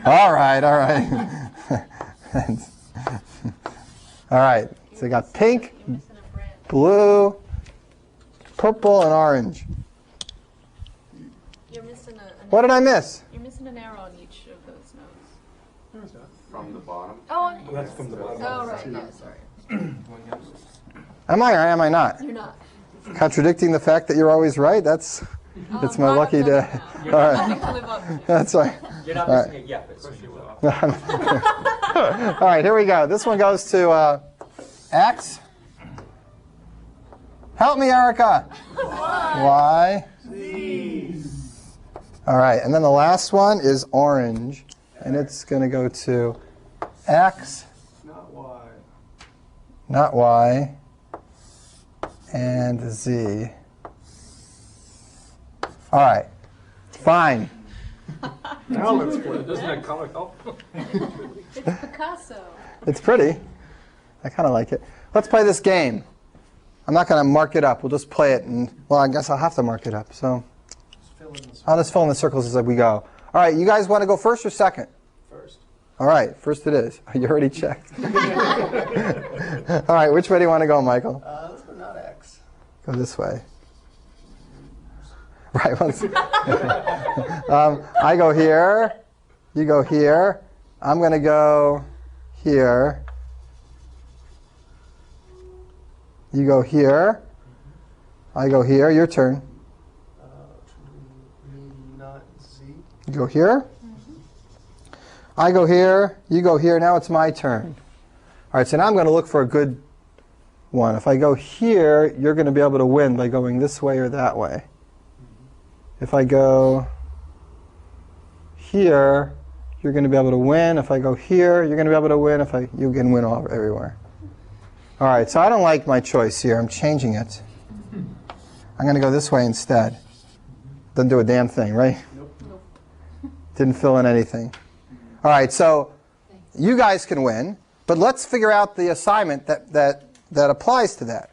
All right, all right. All right, so we got pink, blue, purple, and orange. You're missing What did I miss? You're missing an arrow on each of those nodes. From the bottom. Oh, That's from the bottom. oh right, yeah, sorry. Am I or am I not? You're not. Contradicting the fact that you're always right? It's my lucky day. All right, Nothing to live up to. that's right. You're not All right. missing it yet, but soon you will. All right, here we go. This one goes to X. Help me, Erica. Y. All right, and then the last one is orange, and it's going to go to X, Not Y. not Y, and Z. All right, fine. Now let's play. Doesn't that color help? It's Picasso. It's pretty. I kind of like it. Let's play this game. I'm not going to mark it up. We'll just play it, and well, I guess I'll have to mark it up. So I'll just fill in the circles as we go. All right, you guys want to go first or second? First. All right, first it is. You already checked. All right, which way do you want to go, Michael? Let's go not X. Go this way. Right. I go here. You go here. I'm going to go here. You go here. I go here. Your turn. Not Z. You go here. I go here. You go here. Now it's my turn. All right, so now I'm going to look for a good one. If I go here, you're going to be able to win by going this way or that way. If I go here, you're going to be able to win. If I go here, you're going to be able to win. You can win all everywhere. All right, so I don't like my choice here. I'm changing it. I'm going to go this way instead. Doesn't do a damn thing, right? Nope. Didn't fill in anything. All right, so you guys can win, but let's figure out the assignment that applies to that.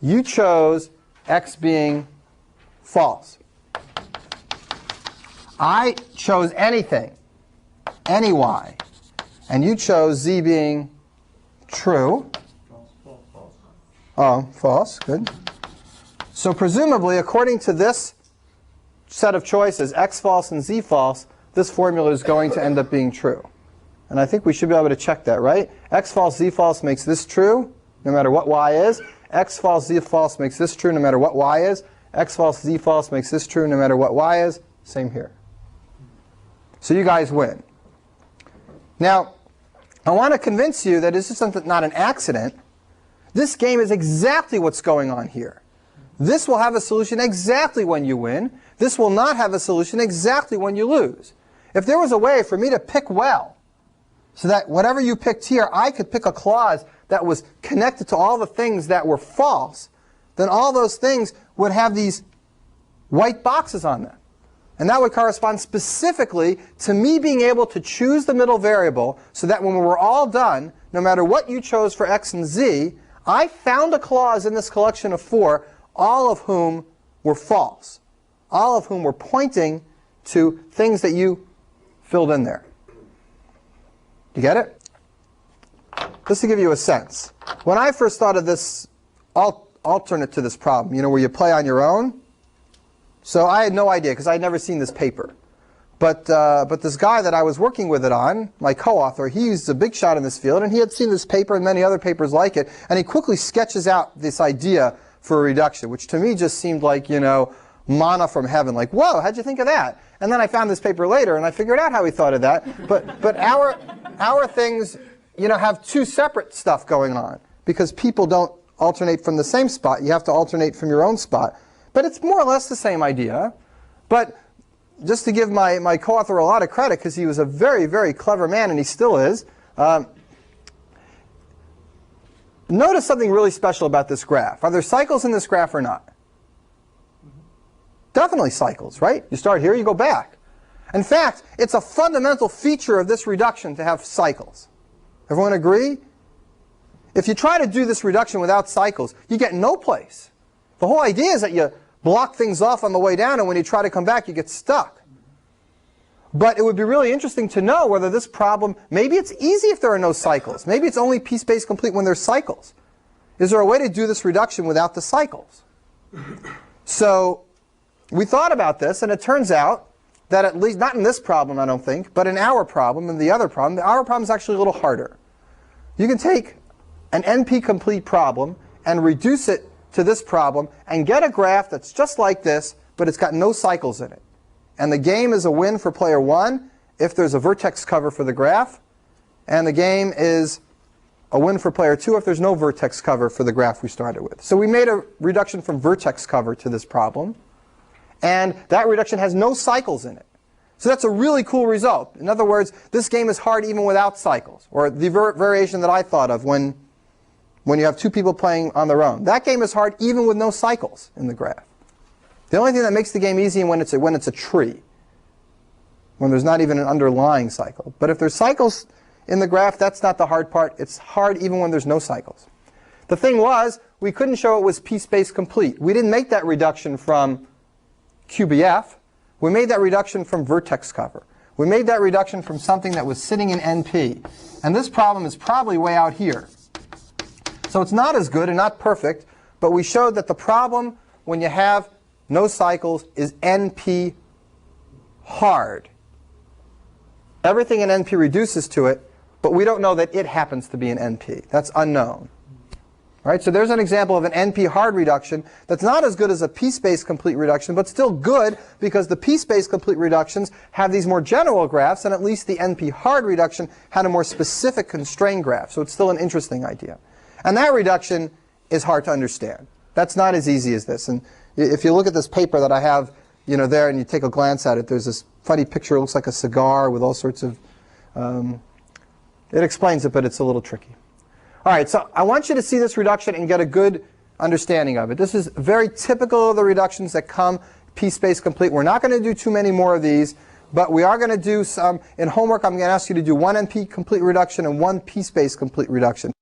You chose X being false. I chose anything, any Y, and you chose Z being true. Oh, false, good. So presumably, according to this set of choices, X false and Z false, this formula is going to end up being true. And I think we should be able to check that, right? X false, Z false makes this true, no matter what Y is. X false, Z false makes this true, no matter what Y is. X false, Z false makes this true, no matter what Y is. Same here. So you guys win. Now, I want to convince you that this is not an accident. This game is exactly what's going on here. This will have a solution exactly when you win. This will not have a solution exactly when you lose. If there was a way for me to pick well, so that whatever you picked here, I could pick a clause that was connected to all the things that were false, then all those things would have these white boxes on them. And that would correspond specifically to me being able to choose the middle variable so that when we're all done, no matter what you chose for X and Z, I found a clause in this collection of 4, all of whom were false, all of whom were pointing to things that you filled in there. You get it? Just to give you a sense. When I first thought of this alternate to this problem, where you play on your own, so I had no idea because I had never seen this paper. But this guy that I was working with it on, my co-author, he's a big shot in this field, and he had seen this paper and many other papers like it, and he quickly sketches out this idea for a reduction, which to me just seemed like, you know, manna from heaven. Like, whoa, how'd you think of that? And then I found this paper later, and I figured out how he thought of that. But our things, you know, have two separate stuff going on, because people don't alternate from the same spot. You have to alternate from your own spot. But it's more or less the same idea. But just to give my co-author a lot of credit, because he was a very, very clever man, and he still is, notice something really special about this graph. Are there cycles in this graph or not? Definitely cycles, right? You start here, you go back. In fact, it's a fundamental feature of this reduction to have cycles. Everyone agree? If you try to do this reduction without cycles, you get no place. The whole idea is that you block things off on the way down, and when you try to come back, you get stuck. But it would be really interesting to know whether this problem, maybe it's easy if there are no cycles. Maybe it's only p-space complete when there's cycles. Is there a way to do this reduction without the cycles? So we thought about this, and it turns out that at least, not in this problem, I don't think, but in our problem and the other problem, our problem is actually a little harder. You can take an NP-complete problem and reduce it to this problem and get a graph that's just like this, but it's got no cycles in it. And the game is a win for player 1 if there's a vertex cover for the graph, and the game is a win for player 2 if there's no vertex cover for the graph we started with. So we made a reduction from vertex cover to this problem, and that reduction has no cycles in it. So that's a really cool result. In other words, this game is hard even without cycles, or the variation that I thought of when you have two people playing on their own. That game is hard even with no cycles in the graph. The only thing that makes the game easy when it's a tree, when there's not even an underlying cycle. But if there's cycles in the graph, that's not the hard part. It's hard even when there's no cycles. The thing was, we couldn't show it was p-space complete. We didn't make that reduction from QBF. We made that reduction from vertex cover. We made that reduction from something that was sitting in NP. And this problem is probably way out here. So it's not as good and not perfect, but we showed that the problem when you have no cycles is NP hard. Everything in NP reduces to it, but we don't know that it happens to be an NP. That's unknown. All right, so there's an example of an NP hard reduction that's not as good as a p-space complete reduction, but still good because the p-space complete reductions have these more general graphs, and at least the NP hard reduction had a more specific constrained graph. So it's still an interesting idea. And that reduction is hard to understand. That's not as easy as this. And if you look at this paper that I have, you know, there, and you take a glance at it, there's this funny picture. It looks like a cigar with all sorts of. It explains it, but it's a little tricky. All right, so I want you to see this reduction and get a good understanding of it. This is very typical of the reductions that come p-space complete. We're not going to do too many more of these, but we are going to do some. In homework, I'm going to ask you to do one NP complete reduction and one p-space complete reduction.